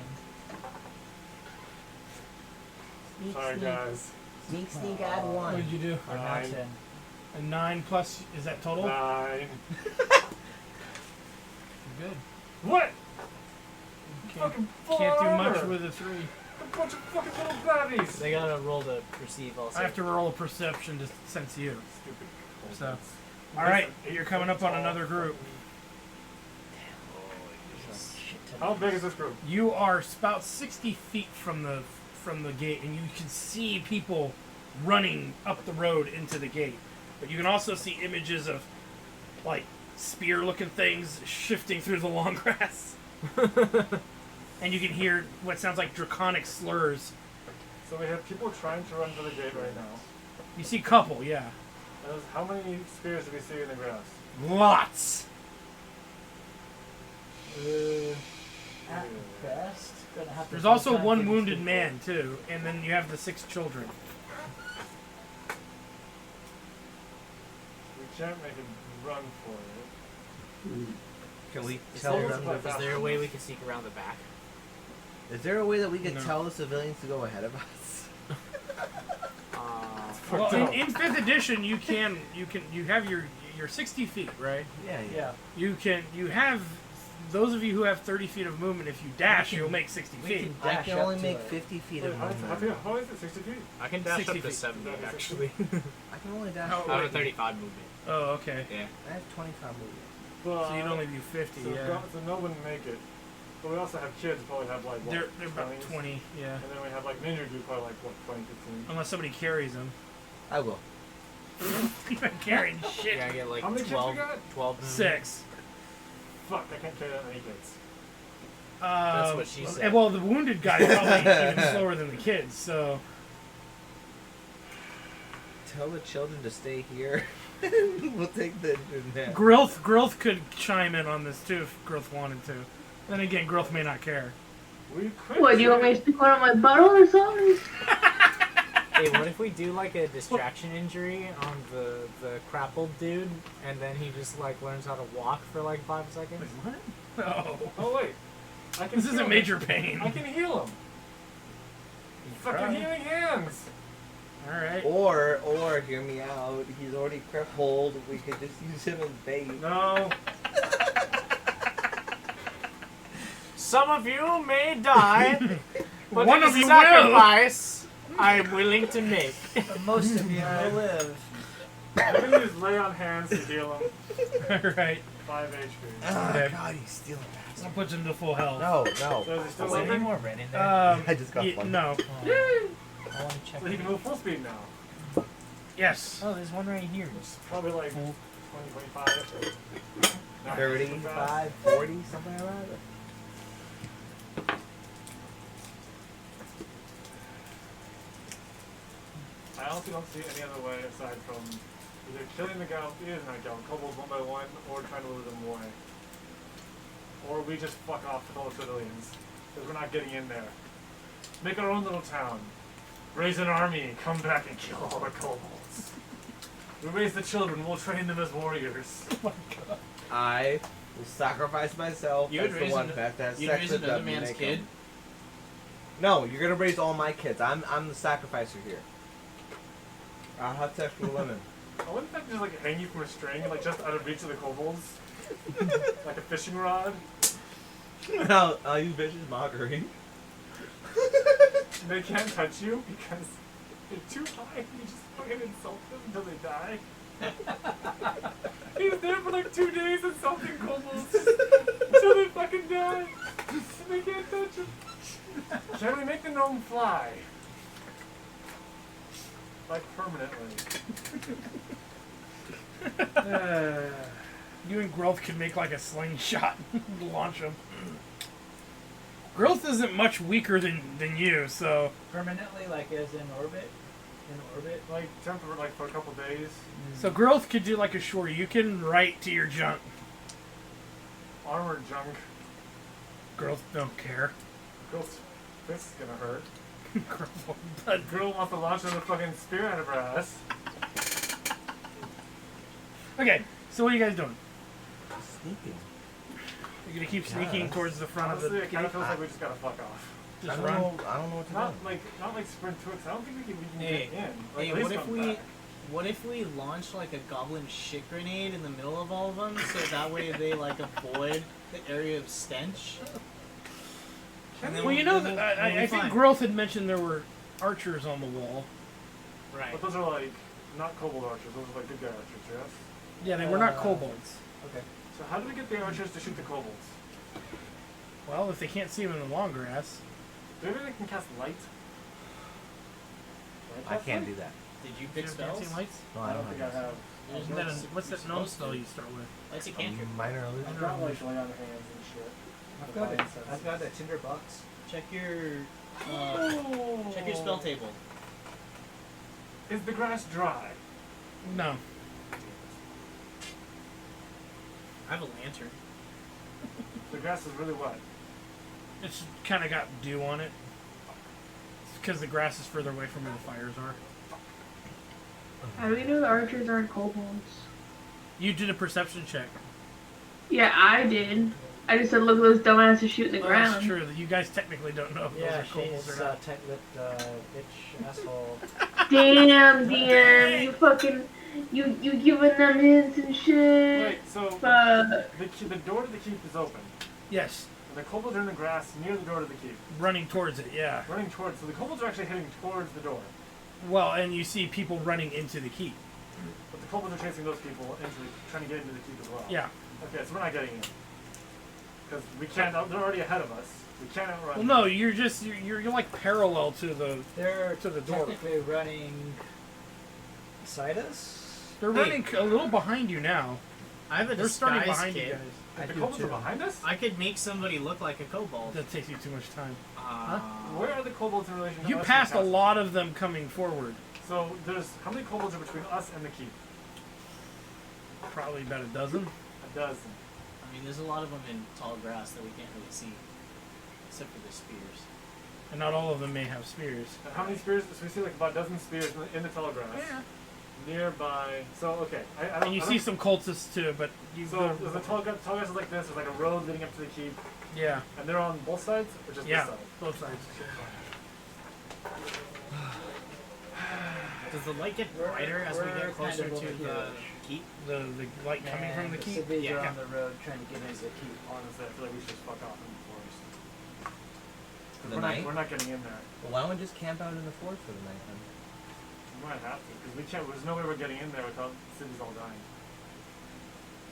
Sorry, guys. Sneak, add What one. did you do? Or not 9. 10. A 9 plus, is that total? 9. Good. What? Can't, full can't do much armor. with a 3. A bunch of fucking little babbies. They gotta roll to perceive also. I have to roll a perception to sense you. Stupid. So, alright, you're coming up on another group. How big is this group? You are about 60 feet from the gate, and you can see people running up the road into the gate. But you can also see images of, like, spear-looking things shifting through the long grass. And you can hear what sounds like draconic slurs. So we have people trying to run for the gate right now. You see a couple, yeah. How many spears do we see in the grass? Lots! At best, gonna have to There's find also time one for these wounded people. man, too. And then you have the 6 children. We can't make a run for it. Can we Is tell there, them? is there a way we can sneak around the back? Is there a way that we could No. tell the civilians to go ahead of us? Well, up. in 5th edition, you have your 60 feet, right? Yeah. You have, those of you who have 30 feet of movement, if you dash, We can- you'll make 60 we feet. can I dash can up only to make it. 50 feet Wait, of how movement. is it? 60 feet? I can dash 60 up to feet. 70, That is actually. I can only dash. How- I have a 35 movement. Oh, okay. Yeah. I have 25 movement. So you'd only do 50, So, yeah. so no one make it. But we also have kids who probably have like what? They're about 20s? 20, yeah. And then we have like ninja who probably like what, 20, 15. Unless somebody carries them. I will. You're not carrying shit. Yeah, I get like How many kids 12, we got? 12 movement. 6. Fuck, I can't carry that many kids. That's what she said. Well, the wounded guy is probably even slower than the kids, so. tell the children to stay here. We'll take the internet. Grilth could chime in on this too if Grilth wanted to. Then again, Grilth may not care. We could. What, do you want me to stick one on my bottle or something? Hey, what if we do like a distraction injury on the crappled dude, and then he just like learns how to walk for like 5 seconds? What? Oh. Oh wait. I can This heal isn't him. major pain. I can heal him. Fucking healing hands. Alright. Or hear me out. He's already crippled. We could just use him as bait. No. Some of you may die, but One it's of a you sacrifice I'm willing to make. But most of you will live. I'm gonna use lay on hands to heal him. Alright. 5 HP. Oh Okay. God, he's stealing that. That puts him to full health. No. So is he still Is there any living? more red in there? I just got one. No. I want to check. So he can move full speed now. Yes. Oh, there's one right here. It's probably like 20, 25. No, 35, 40, something like that. I honestly don't see any other way aside from either killing the kobolds one by one, or trying to lure them away. Or we just fuck off with all the civilians, because we're not getting in there. Make our own little town. Raise an army, come back and kill all the kobolds. We raise the children, we'll train them as warriors. I will sacrifice myself You as would the raise one an- that has You'd sex raise with another them to man's make kid. them. No, you're gonna raise all my kids. I'm the sacrificer here. I'll have sex with women. I wouldn't that just like hang you from a string, like just out of reach of the kobolds? Like a fishing rod? I'll use vicious mockery. They can't touch you because they're too high. You just fucking insult them until they die. He was there for like 2 days insulting kobolds until they fucking die. And they can't touch him. Can we make the gnome fly? Like permanently. You and Grilth could make like a slingshot to launch him. Grilth isn't much weaker than you, so Permanently, like as in orbit? In orbit? Like temporary, like for a couple days. Grilth could do like a Shoryuken right to your junk. Armored junk. Grilth don't care. Girl's fist is gonna hurt. But Girl wants to launch another fucking spear out of her ass. okay, so what are you guys doing? Sneaking. You're gonna keep sneaking towards the front Honestly, of it the kind gate? of feels like we just gotta fuck off. Just I run. don't know what to Not like sprint to it, 'cause I don't think we can Hey, get in. Like, Hey, at least run back. what if we launch like a goblin shit grenade in the middle of all of them, so that way they like avoid the area of stench? And then Well, you know, then that we'll be I think fine. Grilth had mentioned there were archers on the wall. Right. But those are like not kobold archers. Those are like good guy archers, yes. Yeah, they were not kobolds. Okay. So how do we get the archers to shoot the kobolds? Well, if they can't see them in the long grass. Maybe they can cast light. I can't do that. Did you Do pick you have spells? dancing lights? No, I don't think I have. Isn't that what's that gnome spell you start with? That's a cantrip. Minor illusion. I've got like lay on hands and shit. I've got a tinder box. Check your check your spell table. Is the grass dry? No. I have a lantern. The grass is really wet. It's kind of got dew on it. It's because the grass is further away from where the fires are. How do we know the archers aren't kobolds? You did a perception check. Yeah, I did. I just said, look at those dumbasses shooting the Well, ground. that's true. You guys technically don't know if Yeah, those are kobolds she's or not. tight-lipped bitch asshole. Damn, DM, you fucking, you giving them hints and shit. Wait, so Fuck. the door to the keep is open. Yes, And the kobolds are in the grass near the door to the keep. running towards it, yeah. Running towards, so the kobolds are actually heading towards the door. Well, and you see people running into the keep. But the kobolds are chasing those people, trying to get into the keep as well. Yeah. Okay, so we're not getting in. Because we can't, they're already ahead of us. We can't outrun Well, no, you're like parallel to the. They're To the door. technically running beside us. They're running a little behind you now. I have a They're starting disguise behind you kit. guys. If the do kobolds too. are behind us? I could make somebody look like a kobold. That takes you too much time. Where are the kobolds in relation to You us? passed a lot of them coming forward. So there's how many kobolds are between us and the keep? Probably about a dozen. A dozen. I mean, there's a lot of them in tall grass that we can't really see, except for the spears. And not all of them may have spears. And how many spears? So we see like about a dozen spears in the tall grass. Nearby. So okay, I don't. And you I see don't- some cultists too, but you. So the tall grass is like this. There's like a road leading up to the keep, Yeah. and they're on both sides, or just Yeah. this side? Both sides. Does the light get brighter as we we're get closer kind of to over the here. keep? The light coming from the The keep. civvies are Yeah. on the road trying to get into the keep. Honestly, I feel like we should just fuck off in the forest. For the We're night? not, we're not getting in there. Well, why don't we just camp out in the forest for the night then? We might have to, because we can't. There's no way we're getting in there without cities all dying.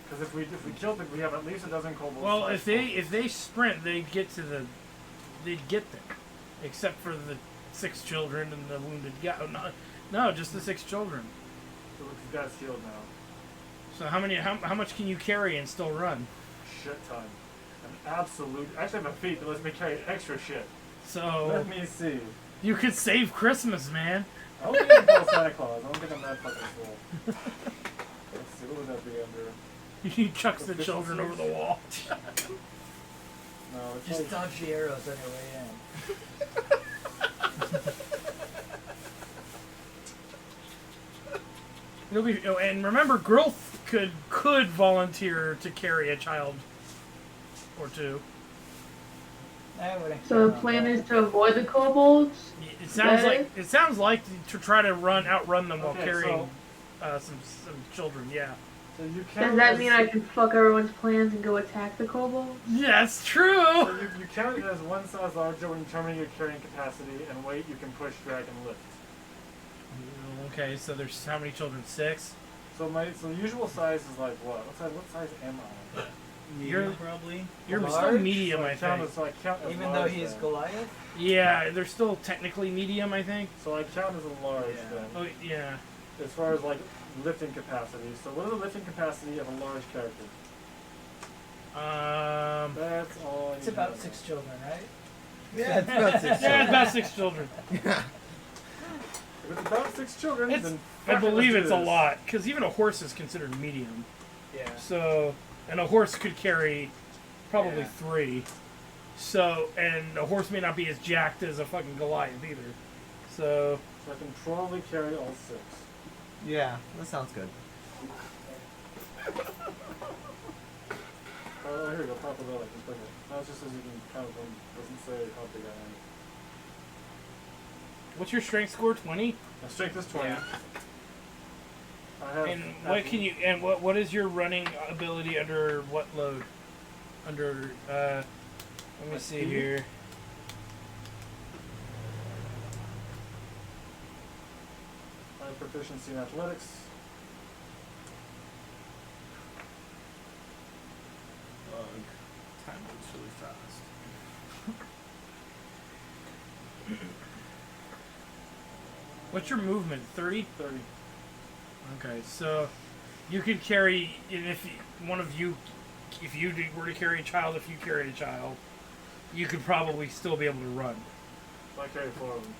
Because if we killed it, we have at least a dozen kobolds. Well, if they sprint, they'd get there, except for the 6 children and the wounded guy. Oh, no, just the 6 children. So these guys healed now. So how much can you carry and still run? Shit ton. An absolute. Actually, I have a feat that lets me carry extra shit. So Let me see. you could save Christmas, man. I don't think I'm full Santa Claus. I don't think I'm that fucking full. Let's see, what would that be under? He chucks the children over the wall. No, it's Just like, dodge the arrows on your way in. It'll be, oh, and remember, Grilth could volunteer to carry a child or two. I wouldn't So the count on plan that. is to avoid the kobolds. It sounds like to try to outrun them while Okay, carrying some children. Yeah, so you count Does that as- mean I can fuck everyone's plans and go attack the kobolds? that's true. So you count it as one size larger when you determine your carrying capacity, and weight you can push, drag, and lift. Okay, so there's how many children? 6. So the usual size is like what? What size am I? You're- probably. You're still Large? medium, so I count think. as, so I count as Even though large he's then. Goliath? Yeah, they're still technically medium, I think. So I count as a large Yeah. then, Oh yeah. as far as like lifting capacity. So what is the lifting capacity of a large character? That's all. I It's need to about know. 6 children, right? Yeah, it's about 6 Yeah, it's about 6 children. If it's about 6 children, It's- then I fuck it, believe let's it's do a this. lot, because even a horse is considered medium. Yeah. So, and a horse could carry probably Yeah. 3. So, and a horse may not be as jacked as a fucking Goliath either. So, So I can probably carry all 6. Yeah, that sounds good. Oh, here we go. Pop a relic. Just bring it. That's just as you can count them. Doesn't say how big I am. what's your strength score? 20. My strength is 20. Yeah. I have. And what can you? And what is your running ability under what load? Under let me see speed? here. I have proficiency in athletics. Time moves really fast. What's your movement? 30. 30. Okay, so you could carry, and if one of you, if you were to carry a child, if you carried a child, you could probably still be able to run. So I carry 4 of them.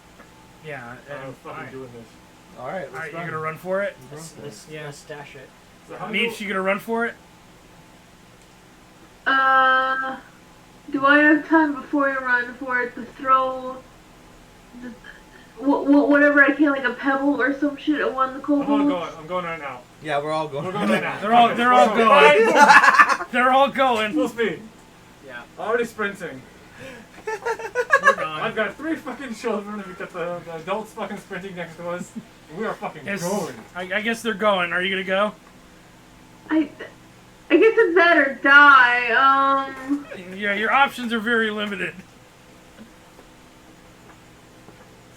Yeah, I'm and fucking alright, doing this. Alright, you let's gonna run for it? Let's Yeah. stash it. So how many? Meeps, you gonna run for it? Do I have time before I run for it to throw whatever I can, like a pebble or some shit at one of the I'm kobolds? going. I'm going right now. Yeah, we're all going. We're going right now. They're all going. They're all going. Full speed. Yeah. Already sprinting. We're gone. I've got 3 fucking children. We've got the adults fucking sprinting next to us. We are fucking It's- going. I guess they're going. Are you gonna go? I guess it's that or die. Yeah, your options are very limited.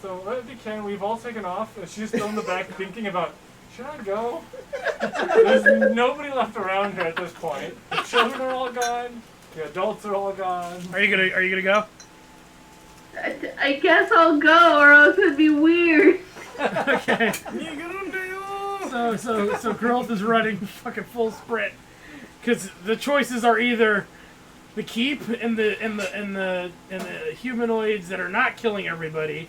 So let it be Ken. We've all taken off, and she's still in the back thinking about, should I go? There's nobody left around here at this point. The children are all gone. The adults are all gone. Are you gonna go? I guess I'll go, or else it'd be weird. Okay. So Grilth is running fucking full sprint because the choices are either the keep and the humanoids that are not killing everybody,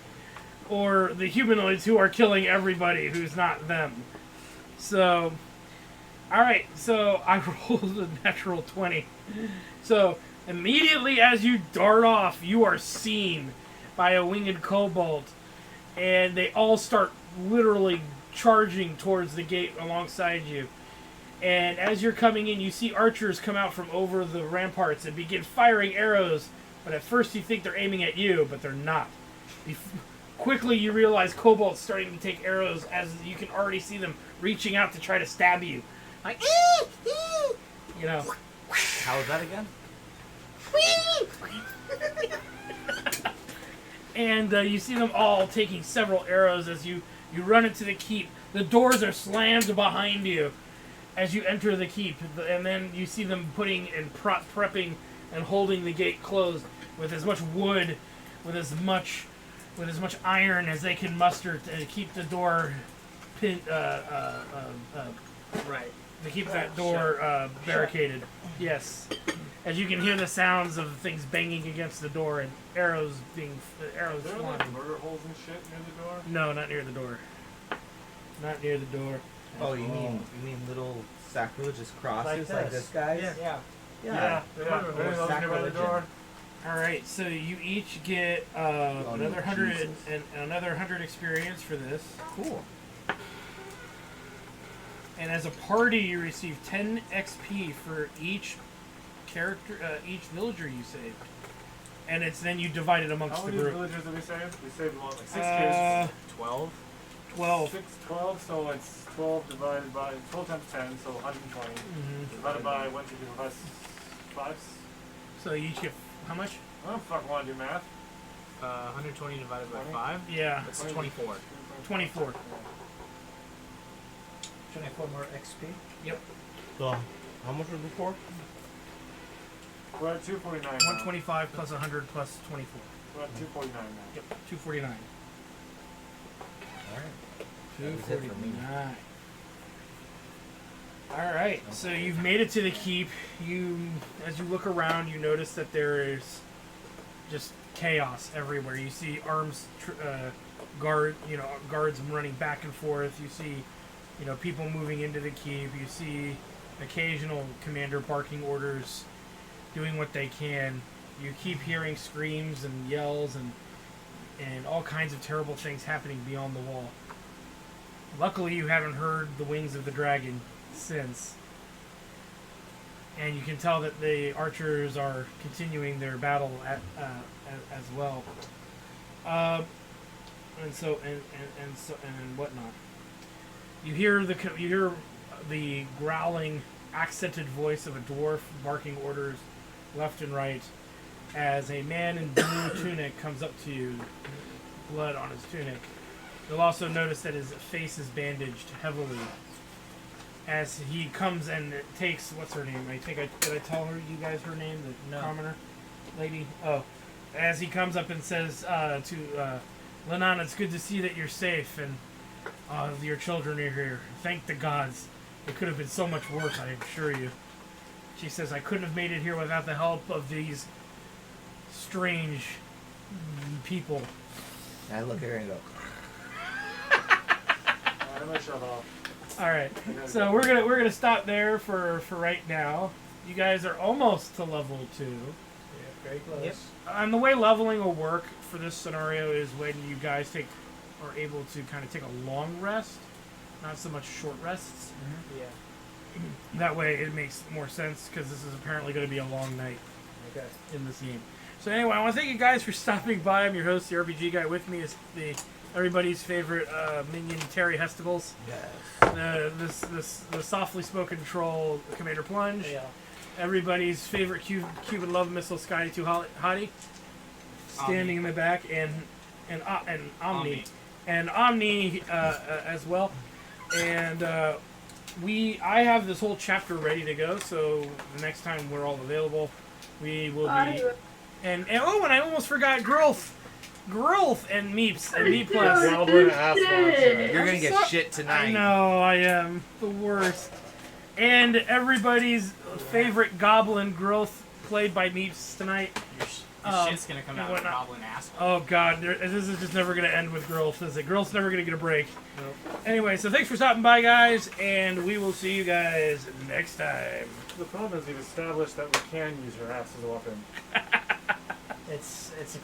or the humanoids who are killing everybody who's not them. So, alright, so I rolled a natural 20. So, immediately as you dart off, you are seen by a winged kobold, and they all start literally charging towards the gate alongside you. And as you're coming in, you see archers come out from over the ramparts and begin firing arrows, but at first you think they're aiming at you, but they're not. Quickly you realize kobolds starting to take arrows as you can already see them reaching out to try to stab you. Like, you know. How was that again? And you see them all taking several arrows as you run into the keep. The doors are slammed behind you as you enter the keep, and then you see them putting and prepping and holding the gate closed with as much wood, with as much iron as they can muster to keep the door Right. to keep that door barricaded. Yes. As you can hear the sounds of things banging against the door and arrows Are there flying. like murder holes and shit near the door? No, not near the door. Not near the door. Oh, you mean little sacrilegious crosses like this, guys? Yeah. Yeah. Those nearby the Sacrilegion. door. All right, so you each get another 100 and another 100 experience for this. Cool. And as a party, you receive 10 XP for each character, each villager you saved. And it's then you divide it amongst How the many group. villagers did we save? We saved one, like 6 Uh, kids. 12? 12. 6, 12, so it's 12 divided by 12 times 10, so 120. Divided by 1, 2, 3, 4, 5. So you each get how much? I don't fucking want to do math. 120 divided by 20? 5? Yeah, That's 24. 24. 24 more XP. So, how much was it for? We're at 249 now. 125 plus 100 plus 24. We're at 249 now. Yep, 249. Alright. That was it for me. 249. All right, so you've made it to the keep. As you look around, you notice that there is just chaos everywhere. You see guards running back and forth. You see, people moving into the keep. You see occasional commander barking orders, doing what they can. You keep hearing screams and yells and all kinds of terrible things happening beyond the wall. Luckily, you haven't heard the wings of the dragon since. And you can tell that the archers are continuing their battle as well. And whatnot. You hear the growling, accented voice of a dwarf barking orders left and right as a man in blue tunic comes up to you, blood on his tunic. You'll also notice that his face is bandaged heavily as he comes and takes, what's her name? Did I tell you guys her name? The commoner lady? Oh. As he comes up and says to Lennon, it's good to see that you're safe and your children are here. Thank the gods. It could have been so much worse, I assure you. She says, I couldn't have made it here without the help of these strange people. I look at her and go, I'm gonna shut off. All right, so we're gonna stop there for right now. You guys are almost to level 2. Yeah, very close. Yep. And the way leveling will work for this scenario is when you guys are able to kind of take a long rest, not so much short rests. Yeah. That way it makes more sense because this is apparently going to be a long night Okay. in this game. So anyway, I want to thank you guys for stopping by. I'm your host, the RPG guy. With me is everybody's favorite minion, Terry Hescticles. yes. The softly spoken troll, Commander Plunge. Yeah. Everybody's favorite Cuban love missile, Sky 2 Hottie, standing in the back, and Omni, and Omni as well. And I have this whole chapter ready to go. So the next time we're all available, we will be. And I almost forgot Grilth and Meeps and Meeplus. Goblin ass monster. You're gonna get shit I tonight. know, I am the worst. And everybody's favorite Goblin, Grilth, played by Meeps tonight. shit's gonna come and out of the whatnot. goblin asshole. Oh god, this is just never going to end with Grilth, is it? Grillth's never going to get a break. Nope. Anyway, so thanks for stopping by, guys, and we will see you guys next time. The problem is we've established that we can use her ass as a weapon. It's a